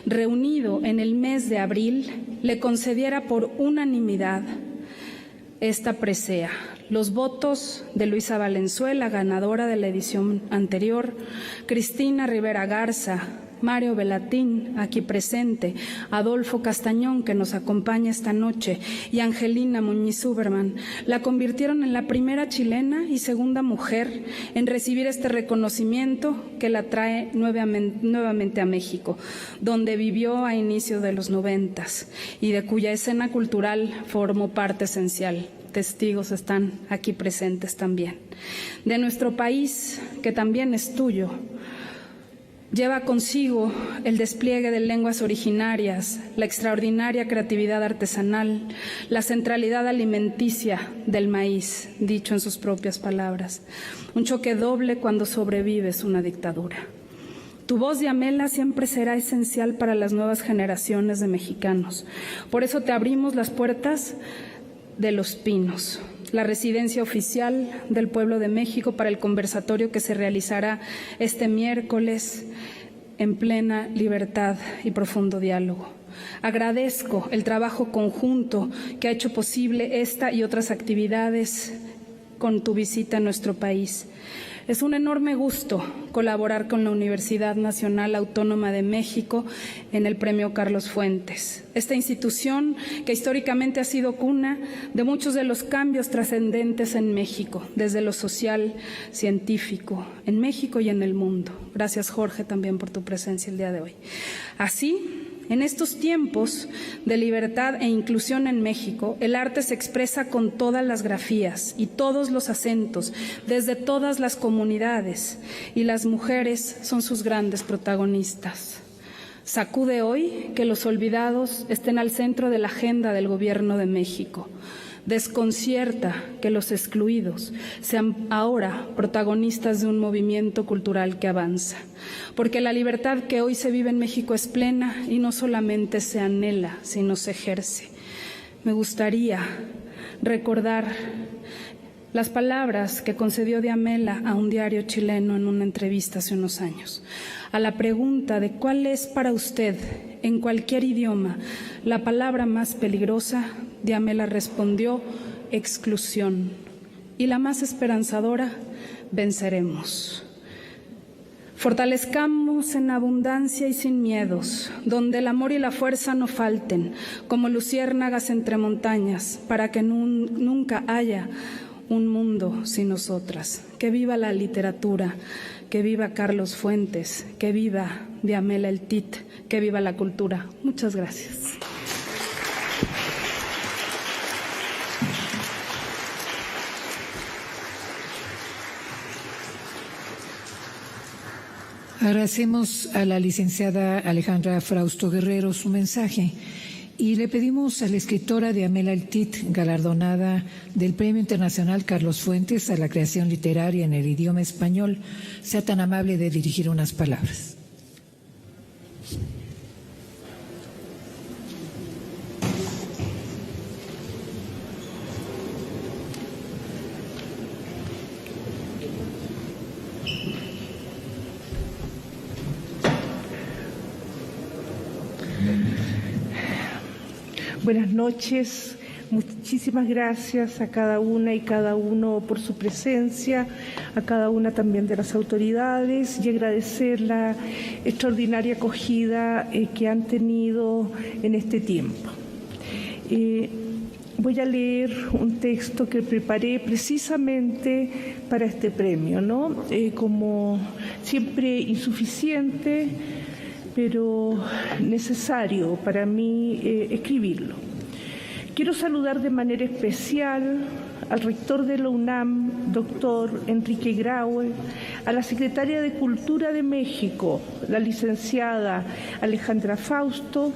reunido en el mes de abril, le concediera por unanimidad esta presea. Los votos de Luisa Valenzuela, ganadora de la edición anterior, Cristina Rivera Garza, Mario Velatín, aquí presente, Adolfo Castañón, que nos acompaña esta noche, y Angelina Muñiz Uberman, la convirtieron en la primera chilena y segunda mujer en recibir este reconocimiento que la trae nuevamente a México, donde vivió a inicios de los 90 y de cuya escena cultural formó parte esencial. Testigos están aquí presentes también. De nuestro país, que también es tuyo, lleva consigo el despliegue de lenguas originarias, la extraordinaria creatividad artesanal, la centralidad alimenticia del maíz, dicho en sus propias palabras. Un choque doble cuando sobrevives una dictadura. Tu voz, Diamela, siempre será esencial para las nuevas generaciones de mexicanos. Por eso te abrimos las puertas de Los Pinos, la residencia oficial del pueblo de México, para el conversatorio que se realizará este miércoles en plena libertad y profundo diálogo. Agradezco el trabajo conjunto que ha hecho posible esta y otras actividades con tu visita a nuestro país. Es un enorme gusto colaborar con la Universidad Nacional Autónoma de México en el Premio Carlos Fuentes. Esta institución que históricamente ha sido cuna de muchos de los cambios trascendentes en México, desde lo social, científico, en México y en el mundo. Gracias, Jorge, también por tu presencia el día de hoy. Así, en estos tiempos de libertad e inclusión en México, el arte se expresa con todas las grafías y todos los acentos, desde todas las comunidades, y las mujeres son sus grandes protagonistas. Sacude hoy que los olvidados estén al centro de la agenda del Gobierno de México. Desconcierta que los excluidos sean ahora protagonistas de un movimiento cultural que avanza, porque la libertad que hoy se vive en México es plena y no solamente se anhela, sino se ejerce. Me gustaría recordar las palabras que concedió Diamela a un diario chileno en una entrevista hace unos años. A la pregunta de cuál es para usted, en cualquier idioma, la palabra más peligrosa, Diamela respondió: exclusión. Y la más esperanzadora: venceremos. Fortalezcamos en abundancia y sin miedos, donde el amor y la fuerza no falten, como luciérnagas entre montañas, para que nunca haya un mundo sin nosotras. Que viva la literatura, que viva Carlos Fuentes, que viva Diamela El Tit, que viva la cultura. Muchas gracias. Agradecemos a la licenciada Alejandra Frausto Guerrero su mensaje y le pedimos a la escritora Diamela El Tit, galardonada del Premio Internacional Carlos Fuentes a la creación literaria en el idioma español, sea tan amable de dirigir unas palabras. Buenas noches, muchísimas gracias a cada una y cada uno por su presencia, a cada una también de las autoridades, y agradecer la extraordinaria acogida que han tenido en este tiempo. Voy a leer un texto que preparé precisamente para este premio, ¿no? Como siempre insuficiente, pero necesario para mí escribirlo. Quiero saludar de manera especial al rector de la UNAM, doctor Enrique Graue, a la secretaria de Cultura de México, la licenciada Alejandra Frausto,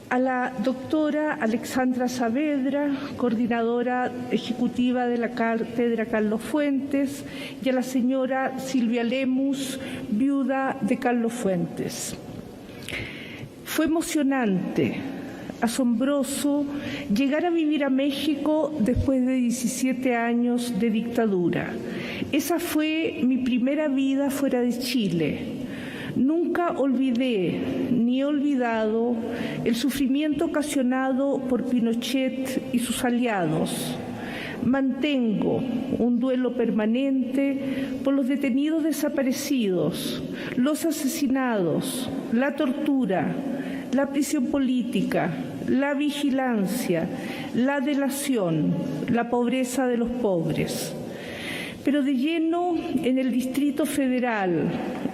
a la doctora Alexandra Saavedra, coordinadora ejecutiva de la Cátedra Carlos Fuentes, y a la señora Silvia Lemus, viuda de Carlos Fuentes. Fue emocionante, asombroso llegar a vivir a México después de 17 años de dictadura. Esa fue mi primera vida fuera de Chile. Nunca olvidé ni he olvidado el sufrimiento ocasionado por Pinochet y sus aliados. Mantengo un duelo permanente por los detenidos desaparecidos, los asesinados, la tortura, la prisión política, la vigilancia, la delación, la pobreza de los pobres. Pero de lleno en el Distrito Federal,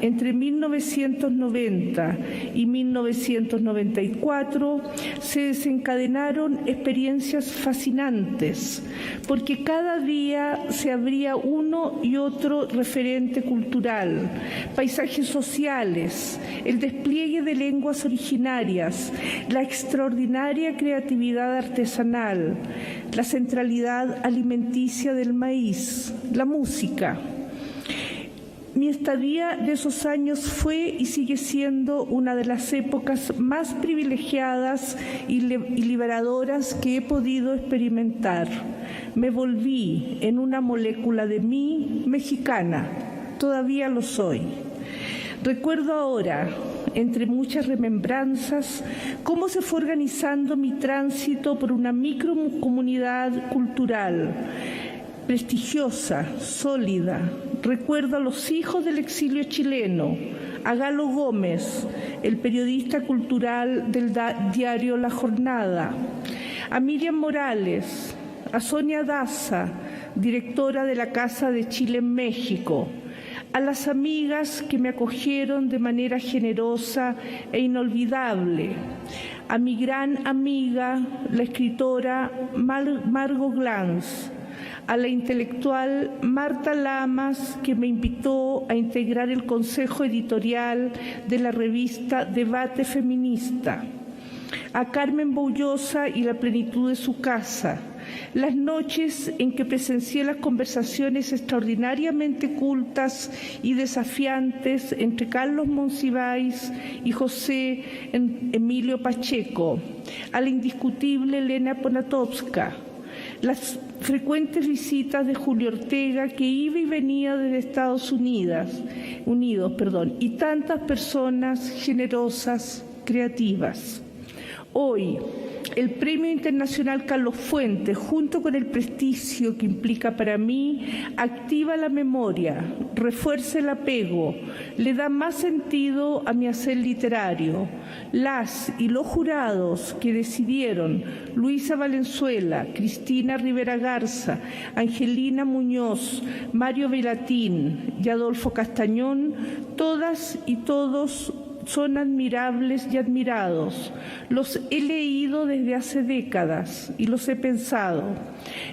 entre 1990 y 1994, se desencadenaron experiencias fascinantes, porque cada día se abría uno y otro referente cultural, paisajes sociales, el despliegue de lenguas originarias, la extraordinaria creatividad artesanal, la centralidad alimenticia del maíz, la música. Mi estadía de esos años fue y sigue siendo una de las épocas más privilegiadas y liberadoras que he podido experimentar. Me volví en una molécula de mí mexicana, todavía lo soy. Recuerdo ahora, entre muchas remembranzas, cómo se fue organizando mi tránsito por una microcomunidad cultural, prestigiosa, sólida. Recuerdo a los hijos del exilio chileno, a Galo Gómez, el periodista cultural del diario La Jornada, a Miriam Morales, a Sonia Daza, directora de la Casa de Chile en México, a las amigas que me acogieron de manera generosa e inolvidable, a mi gran amiga, la escritora Margot Glantz, a la intelectual Marta Lamas, que me invitó a integrar el consejo editorial de la revista Debate Feminista, a Carmen Boullosa y la plenitud de su casa, las noches en que presencié las conversaciones extraordinariamente cultas y desafiantes entre Carlos Monsiváis y José Emilio Pacheco, a la indiscutible Elena Poniatowska, las frecuentes visitas de Julio Ortega, que iba y venía desde Estados Unidos, y tantas personas generosas, creativas. Hoy, el Premio Internacional Carlos Fuentes, junto con el prestigio que implica para mí, activa la memoria, refuerza el apego, le da más sentido a mi hacer literario. Las y los jurados que decidieron, Luisa Valenzuela, Cristina Rivera Garza, Angelina Muñoz, Mario Velatín y Adolfo Castañón, todas y todos son admirables y admirados. Los he leído desde hace décadas y los he pensado.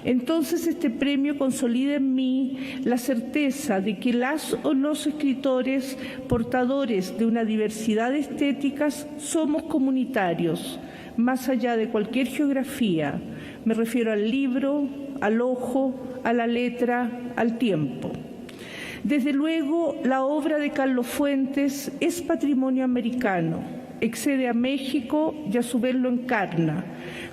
Entonces este premio consolida en mí la certeza de que las o los escritores portadores de una diversidad de estéticas somos comunitarios, más allá de cualquier geografía. Me refiero al libro, al ojo, a la letra, al tiempo. Desde luego, la obra de Carlos Fuentes es patrimonio americano, excede a México y a su vez lo encarna.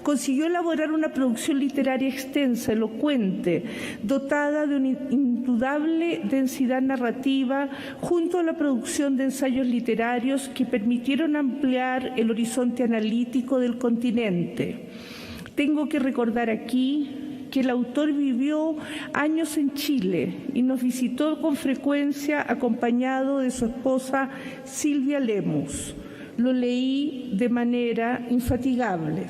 Consiguió elaborar una producción literaria extensa, elocuente, dotada de una indudable densidad narrativa, junto a la producción de ensayos literarios que permitieron ampliar el horizonte analítico del continente. Tengo que recordar aquí que el autor vivió años en Chile y nos visitó con frecuencia acompañado de su esposa Silvia Lemus. Lo leí de manera infatigable.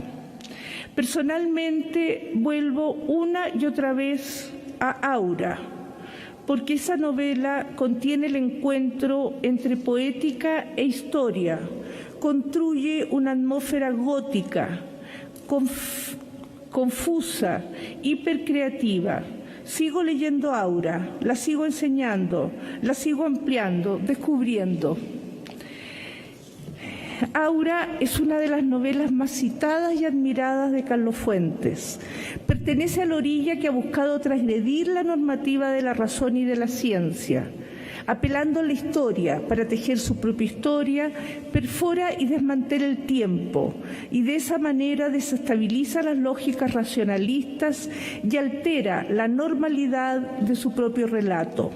Personalmente vuelvo una y otra vez a Aura, porque esa novela contiene el encuentro entre poética e historia, construye una atmósfera gótica, confusa, hipercreativa. Sigo leyendo Aura, la sigo enseñando, la sigo ampliando, descubriendo. Aura es una de las novelas más citadas y admiradas de Carlos Fuentes. Pertenece a la orilla que ha buscado transgredir la normativa de la razón y de la ciencia. Apelando a la historia para tejer su propia historia, perfora y desmantela el tiempo y de esa manera desestabiliza las lógicas racionalistas y altera la normalidad de su propio relato.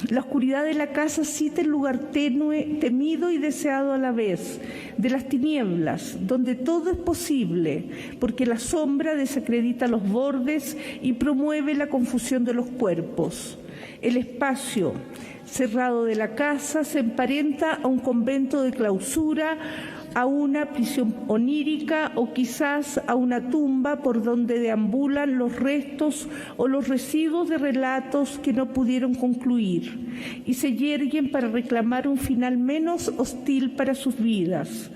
La oscuridad de la casa cita el lugar tenue, temido y deseado a la vez, de las tinieblas, donde todo es posible, porque la sombra desacredita los bordes y promueve la confusión de los cuerpos. El espacio cerrado de la casa se emparenta a un convento de clausura, a una prisión onírica o quizás a una tumba por donde deambulan los restos o los residuos de relatos que no pudieron concluir y se yerguen para reclamar un final menos hostil para sus vidas.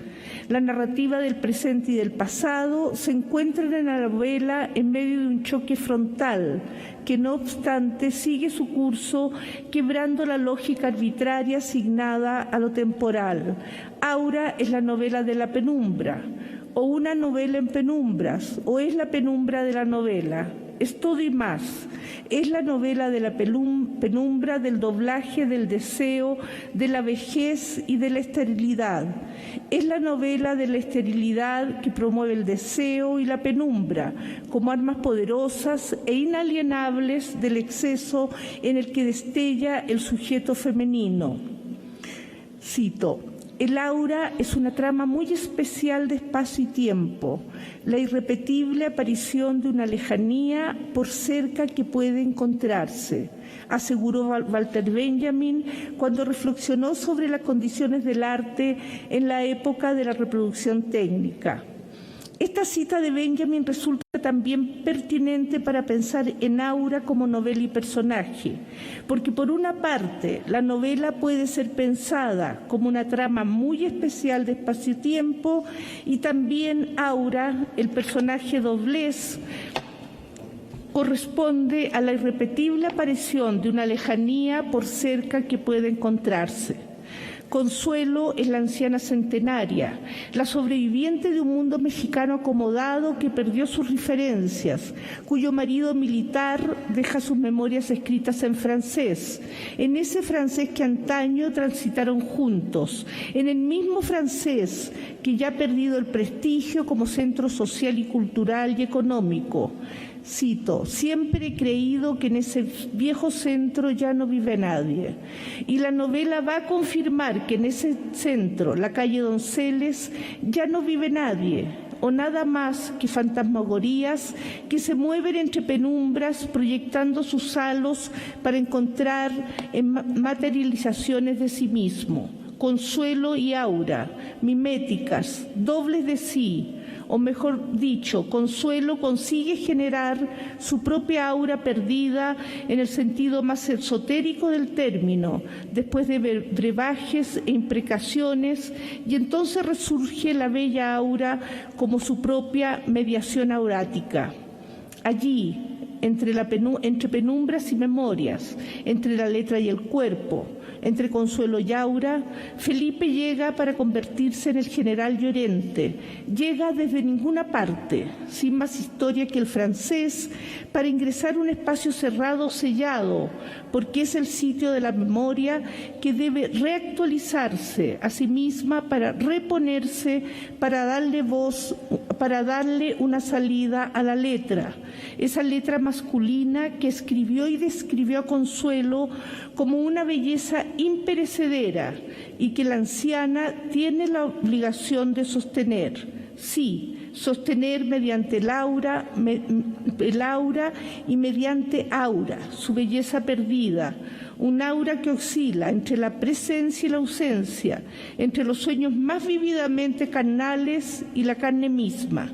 La narrativa del presente y del pasado se encuentran en la novela en medio de un choque frontal que, no obstante, sigue su curso quebrando la lógica arbitraria asignada a lo temporal. Aura es la novela de la penumbra, o una novela en penumbras, o es la penumbra de la novela. Es todo y más. Es la novela de la penumbra, del doblaje, del deseo, de la vejez y de la esterilidad. Es la novela de la esterilidad que promueve el deseo y la penumbra como armas poderosas e inalienables del exceso en el que destella el sujeto femenino. Cito: el aura es una trama muy especial de espacio y tiempo, la irrepetible aparición de una lejanía por cerca que puede encontrarse, aseguró Walter Benjamin cuando reflexionó sobre las condiciones del arte en la época de la reproducción técnica. Esta cita de Benjamin resulta también pertinente para pensar en Aura como novela y personaje, porque por una parte la novela puede ser pensada como una trama muy especial de espacio-tiempo y también Aura, el personaje doblez, corresponde a la irrepetible aparición de una lejanía por cerca que puede encontrarse. Consuelo es la anciana centenaria, la sobreviviente de un mundo mexicano acomodado que perdió sus referencias, cuyo marido militar deja sus memorias escritas en francés, en ese francés que antaño transitaron juntos, en el mismo francés que ya ha perdido el prestigio como centro social y cultural y económico. Cito, siempre he creído que en ese viejo centro ya no vive nadie. Y la novela va a confirmar que en ese centro, la calle Donceles, ya no vive nadie, o nada más que fantasmagorías que se mueven entre penumbras proyectando sus halos para encontrar materializaciones de sí mismo. Consuelo y Aura, miméticas, dobles de sí, o mejor dicho, Consuelo consigue generar su propia aura perdida en el sentido más esotérico del término, después de brebajes e imprecaciones, y entonces resurge la bella aura como su propia mediación aurática. Allí, entre penumbras y memorias, entre la letra y el cuerpo, entre Consuelo y Aura, Felipe llega para convertirse en el general Llorente. Llega desde ninguna parte, sin más historia que el francés, para ingresar a un espacio cerrado o sellado, porque es el sitio de la memoria que debe reactualizarse a sí misma para reponerse, para darle voz, para darle una salida a la letra. Esa letra masculina que escribió y describió a Consuelo como una belleza imperecedera y que la anciana tiene la obligación de sostener. Sí, sostener mediante el aura y mediante aura, su belleza perdida, un aura que oscila entre la presencia y la ausencia, entre los sueños más vívidamente carnales y la carne misma.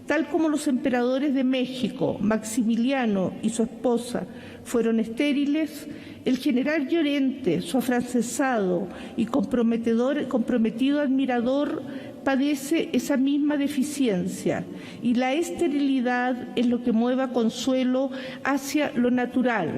Tal como los emperadores de México, Maximiliano y su esposa, fueron estériles, el general Llorente, su afrancesado y comprometido admirador, padece esa misma deficiencia, y la esterilidad es lo que mueve a Consuelo hacia lo natural.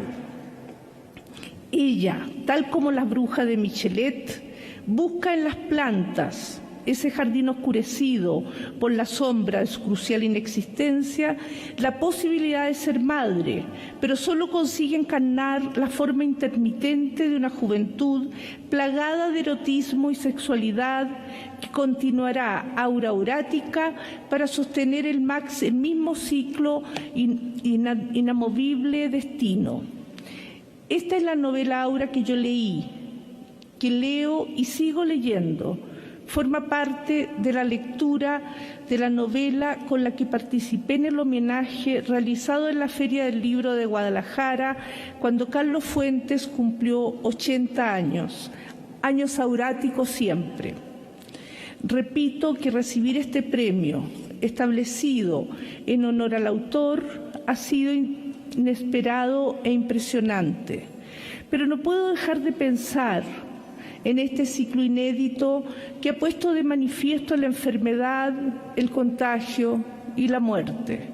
Ella, tal como la bruja de Michelet, busca en las plantas ese jardín oscurecido por la sombra de su crucial inexistencia, la posibilidad de ser madre, pero solo consigue encarnar la forma intermitente de una juventud plagada de erotismo y sexualidad que continuará aura aurática para sostener el mismo ciclo inamovible destino. Esta es la novela Aura que yo leí, que leo y sigo leyendo. Forma parte de la lectura de la novela con la que participé en el homenaje realizado en la Feria del Libro de Guadalajara cuando Carlos Fuentes cumplió 80 años, años auráticos siempre. Repito que recibir este premio, establecido en honor al autor, ha sido inesperado e impresionante, pero no puedo dejar de pensar en este ciclo inédito que ha puesto de manifiesto la enfermedad, el contagio y la muerte.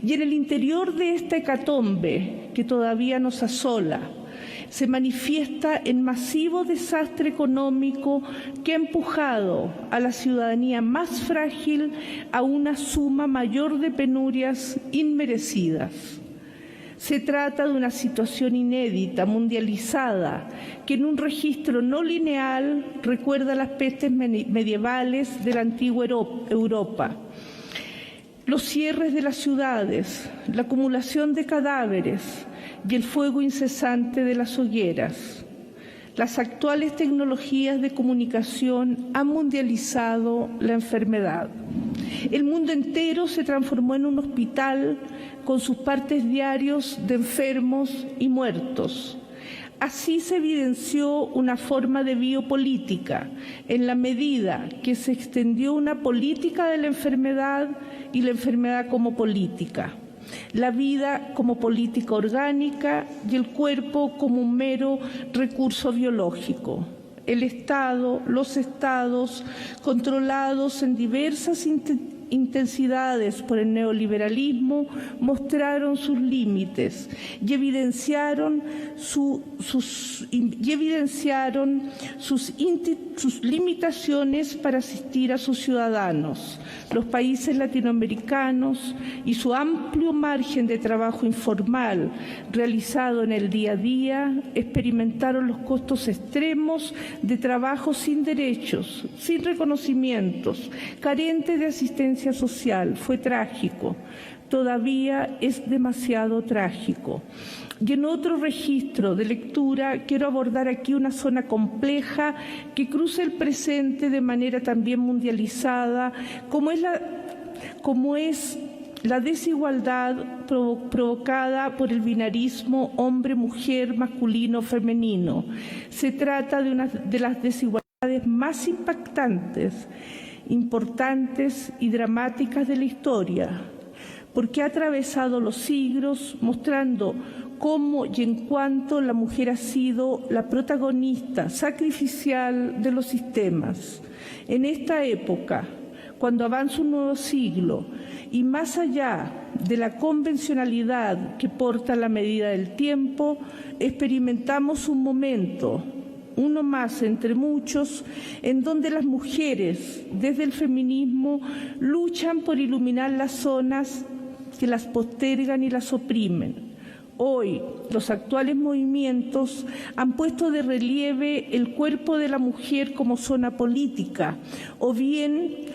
Y en el interior de esta hecatombe que todavía nos asola, se manifiesta el masivo desastre económico que ha empujado a la ciudadanía más frágil a una suma mayor de penurias inmerecidas. Se trata de una situación inédita, mundializada, que en un registro no lineal recuerda las pestes medievales de la antigua Europa. Los cierres de las ciudades, la acumulación de cadáveres y el fuego incesante de las hogueras. Las actuales tecnologías de comunicación han mundializado la enfermedad. El mundo entero se transformó en un hospital con sus partes diarios de enfermos y muertos. Así se evidenció una forma de biopolítica, en la medida que se extendió una política de la enfermedad y la enfermedad como política, la vida como política orgánica y el cuerpo como un mero recurso biológico. El Estado, los estados, controlados en diversas intensidades por el neoliberalismo mostraron sus límites y evidenciaron sus limitaciones para asistir a sus ciudadanos. Los países latinoamericanos y su amplio margen de trabajo informal realizado en el día a día experimentaron los costos extremos de trabajo sin derechos, sin reconocimientos, carente de asistencia social. Fue trágico, todavía es demasiado trágico. Y en otro registro de lectura quiero abordar aquí una zona compleja que cruza el presente de manera también mundializada, como es la desigualdad provocada por el binarismo hombre-mujer, masculino-femenino. Se trata de una de las desigualdades más impactantes, importantes y dramáticas de la historia, porque ha atravesado los siglos mostrando cómo y en cuánto la mujer ha sido la protagonista sacrificial de los sistemas. En esta época, cuando avanza un nuevo siglo y más allá de la convencionalidad que porta la medida del tiempo, experimentamos un momento, uno más entre muchos, en donde las mujeres, desde el feminismo, luchan por iluminar las zonas que las postergan y las oprimen. Hoy, los actuales movimientos han puesto de relieve el cuerpo de la mujer como zona política, o bien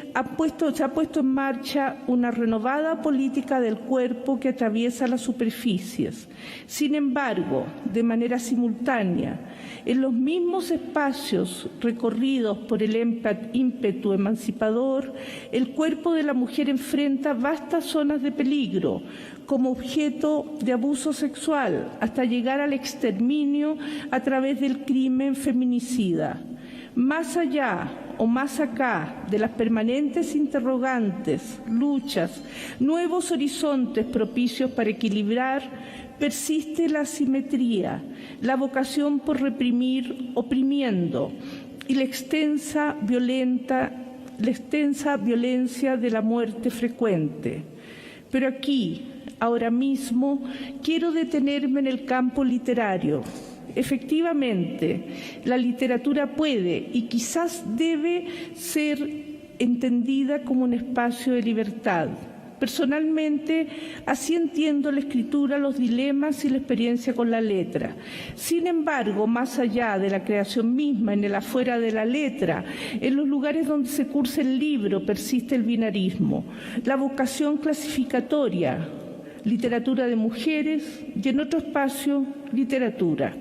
se ha puesto en marcha una renovada política del cuerpo que atraviesa las superficies. Sin embargo, de manera simultánea, en los mismos espacios recorridos por el ímpetu emancipador, el cuerpo de la mujer enfrenta vastas zonas de peligro, como objeto de abuso sexual, hasta llegar al exterminio a través del crimen feminicida. Más allá o más acá de las permanentes interrogantes, luchas, nuevos horizontes propicios para equilibrar, persiste la asimetría, la vocación por reprimir oprimiendo y la extensa violencia de la muerte frecuente. Pero aquí, ahora mismo, quiero detenerme en el campo literario. Efectivamente, la literatura puede y quizás debe ser entendida como un espacio de libertad. Personalmente, así entiendo la escritura, los dilemas y la experiencia con la letra. Sin embargo, más allá de la creación misma, en el afuera de la letra, en los lugares donde se cursa el libro, persiste el binarismo, la vocación clasificatoria, literatura de mujeres y en otro espacio, literatura.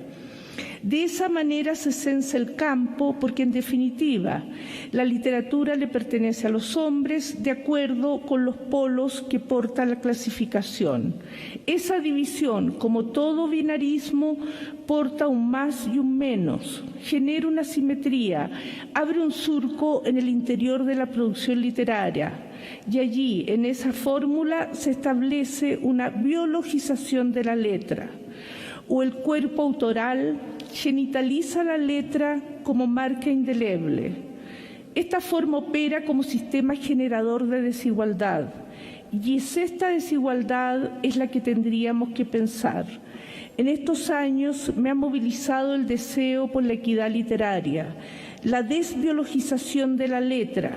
De esa manera se censa el campo porque, en definitiva, la literatura le pertenece a los hombres de acuerdo con los polos que porta la clasificación. Esa división, como todo binarismo, porta un más y un menos, genera una simetría, abre un surco en el interior de la producción literaria. Y allí, en esa fórmula, se establece una biologización de la letra, o el cuerpo autoral genitaliza la letra como marca indeleble. Esta forma opera como sistema generador de desigualdad, y esta desigualdad es la que tendríamos que pensar. En estos años me ha movilizado el deseo por la equidad literaria, la desbiologización de la letra.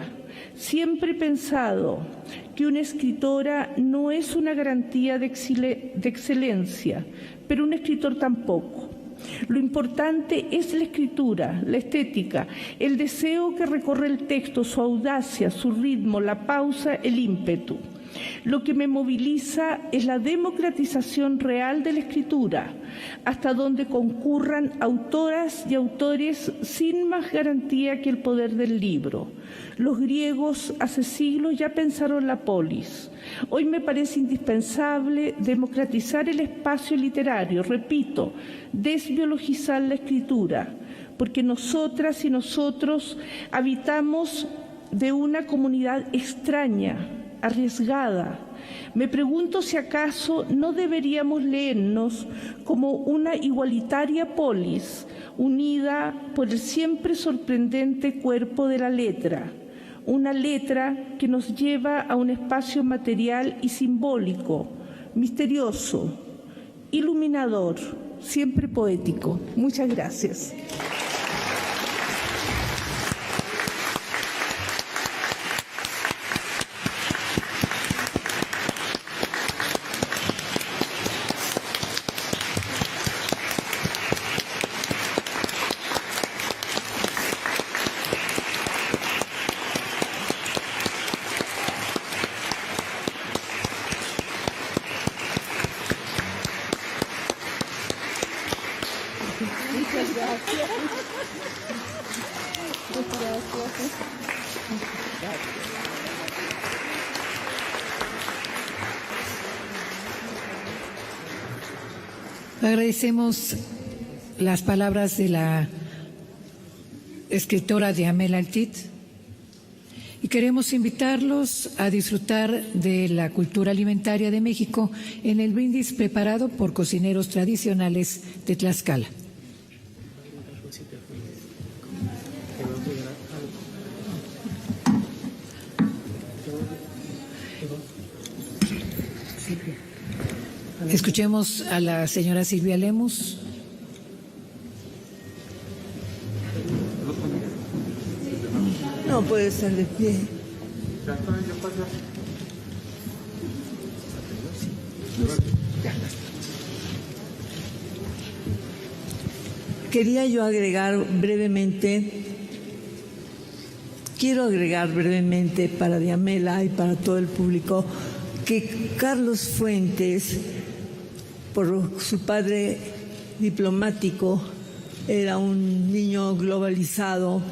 Siempre he pensado que una escritora no es una garantía de excelencia, pero un escritor tampoco. Lo importante es la escritura, la estética, el deseo que recorre el texto, su audacia, su ritmo, la pausa, el ímpetu. Lo que me moviliza es la democratización real de la escritura, hasta donde concurran autoras y autores sin más garantía que el poder del libro. Los griegos hace siglos ya pensaron la polis. Hoy me parece indispensable democratizar el espacio literario, repito, desbiologizar la escritura, porque nosotras y nosotros habitamos de una comunidad extraña, arriesgada. Me pregunto si acaso no deberíamos leernos como una igualitaria polis unida por el siempre sorprendente cuerpo de la letra, una letra que nos lleva a un espacio material y simbólico, misterioso, iluminador, siempre poético. Muchas gracias. Agradecemos las palabras de la escritora Diamela Eltit y queremos invitarlos a disfrutar de la cultura alimentaria de México en el brindis preparado por cocineros tradicionales de Tlaxcala. Escuchemos a la señora Silvia Lemus. No puede estar de pie. Quiero agregar brevemente para Diamela y para todo el público que Carlos Fuentes, por su padre diplomático, era un niño globalizado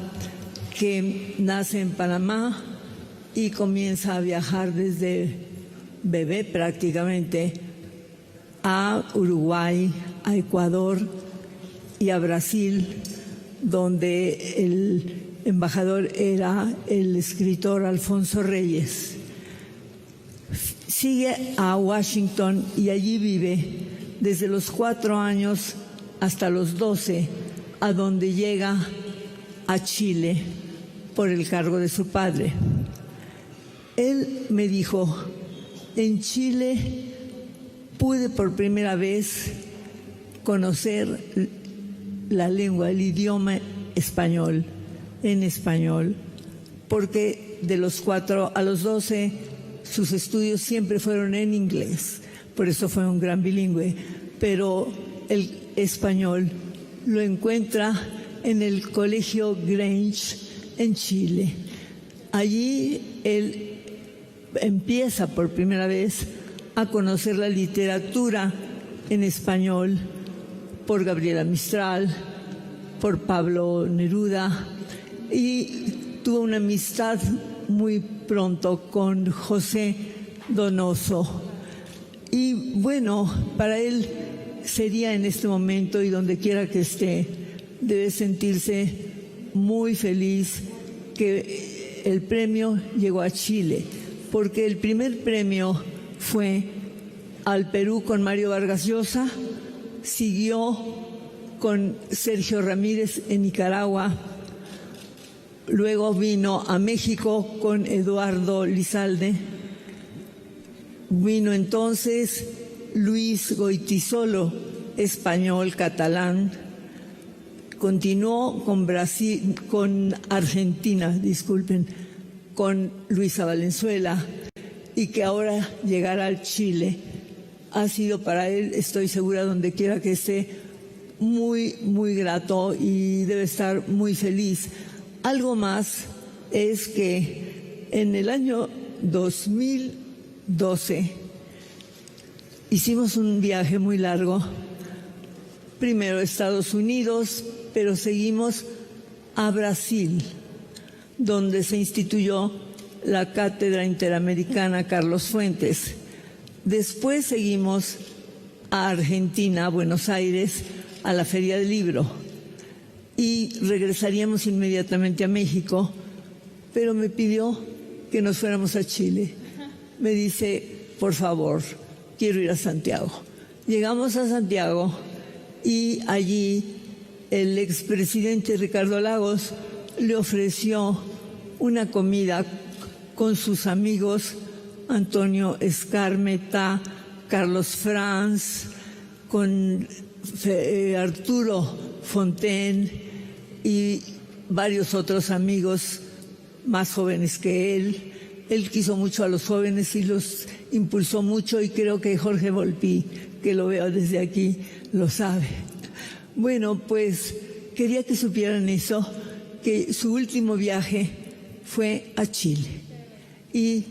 que nace en Panamá y comienza a viajar desde bebé prácticamente a Uruguay, a Ecuador y a Brasil, donde el embajador era el escritor Alfonso Reyes. Sigue a Washington y allí vive desde los 4 años hasta los 12, a donde llega a Chile por el cargo de su padre. Él me dijo, en Chile pude por primera vez conocer la lengua, el idioma español, en español, porque de los 4 a los 12 sus estudios siempre fueron en inglés, por eso fue un gran bilingüe, pero el español lo encuentra en el Colegio Grange en Chile. Allí él empieza por primera vez a conocer la literatura en español por Gabriela Mistral, por Pablo Neruda, y tuvo una amistad muy pronto con José Donoso. Y bueno, para él sería en este momento, y donde quiera que esté, debe sentirse muy feliz que el premio llegó a Chile, porque el primer premio fue al Perú con Mario Vargas Llosa, siguió con Sergio Ramírez en Nicaragua, luego vino a México con Eduardo Lizalde, vino entonces Luis Goytisolo, español catalán, continuó con Brasil, con Argentina, con Luisa Valenzuela, y que ahora llegará al Chile. Ha sido para él, estoy segura, donde quiera que esté, muy, muy grato y debe estar muy feliz. Algo más es que en el año 2012 hicimos un viaje muy largo, primero a Estados Unidos, pero seguimos a Brasil, donde se instituyó la Cátedra Interamericana Carlos Fuentes. Después seguimos a Argentina, a Buenos Aires, a la Feria del Libro, y regresaríamos inmediatamente a México, pero me pidió que nos fuéramos a Chile. Me dice, por favor, quiero ir a Santiago. Llegamos a Santiago y allí el expresidente Ricardo Lagos le ofreció una comida con sus amigos Antonio Escármeta, Carlos Franz, con Arturo Fontaine y varios otros amigos más jóvenes que él. Él quiso mucho a los jóvenes y los impulsó mucho, y creo que Jorge Volpi, que lo veo desde aquí, lo sabe. Bueno, pues quería que supieran eso, que su último viaje fue a Chile. Y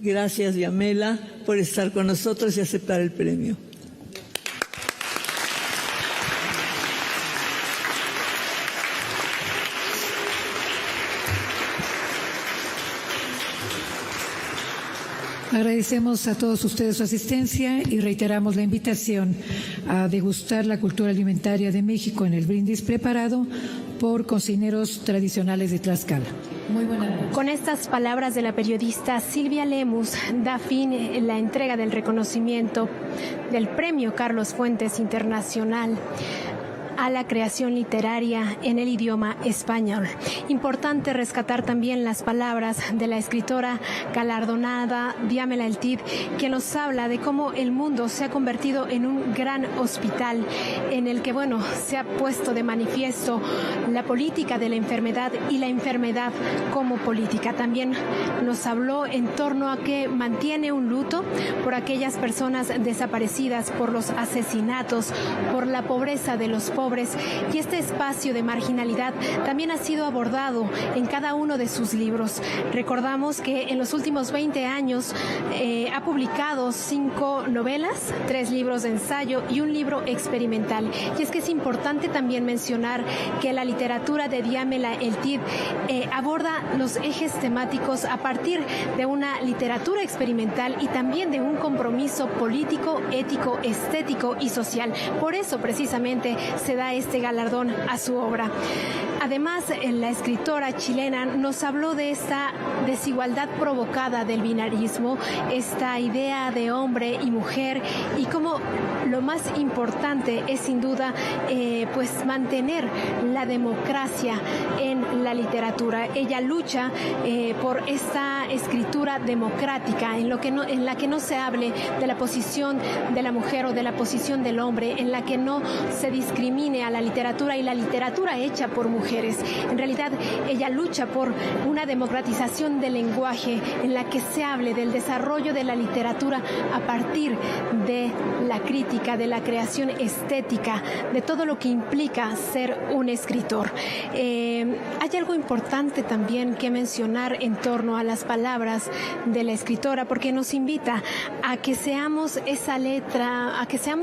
gracias, Diamela, por estar con nosotros y aceptar el premio. Agradecemos a todos ustedes su asistencia y reiteramos la invitación a degustar la cultura alimentaria de México en el brindis preparado por cocineros tradicionales de Tlaxcala. Muy buenas noches. Con estas palabras de la periodista Silvia Lemus da fin la entrega del reconocimiento del Premio Carlos Fuentes Internacional a la creación literaria en el idioma español. Importante rescatar también las palabras de la escritora galardonada Diamela El Cid, que nos habla de cómo el mundo se ha convertido en un gran hospital en el que, se ha puesto de manifiesto la política de la enfermedad y la enfermedad como política. También nos habló en torno a que mantiene un luto por aquellas personas desaparecidas, por los asesinatos, por la pobreza de los pobres, y este espacio de marginalidad también ha sido abordado en cada uno de sus libros. Recordamos que en los últimos 20 años ha publicado 5 novelas, 3 libros de ensayo y un libro experimental. Y es que es importante también mencionar que la literatura de Diamela El Cid aborda los ejes temáticos a partir de una literatura experimental y también de un compromiso político, ético, estético y social. Por eso precisamente se da este galardón a su obra. Además, la escritora chilena nos habló de esta desigualdad provocada del binarismo, esta idea de hombre y mujer, y cómo lo más importante es sin duda mantener la democracia en la literatura. Ella lucha por esta escritura democrática en la que no se hable de la posición de la mujer o de la posición del hombre, en la que no se discrimine a la literatura y la literatura hecha por mujeres. En realidad, ella lucha por una democratización del lenguaje en la que se hable del desarrollo de la literatura a partir de la crítica, de la creación estética, de todo lo que implica ser un escritor. Hay algo importante también que mencionar en torno a las palabras de la escritora, porque nos invita a que seamos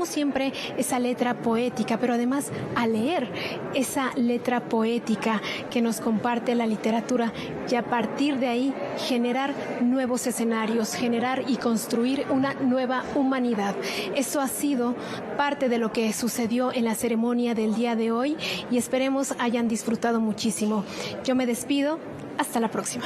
siempre esa letra poética, pero además a leer esa letra poética que nos comparte la literatura, y a partir de ahí generar nuevos escenarios, generar y construir una nueva humanidad. Eso ha sido parte de lo que sucedió en la ceremonia del día de hoy, y esperemos hayan disfrutado muchísimo. Yo me despido, hasta la próxima.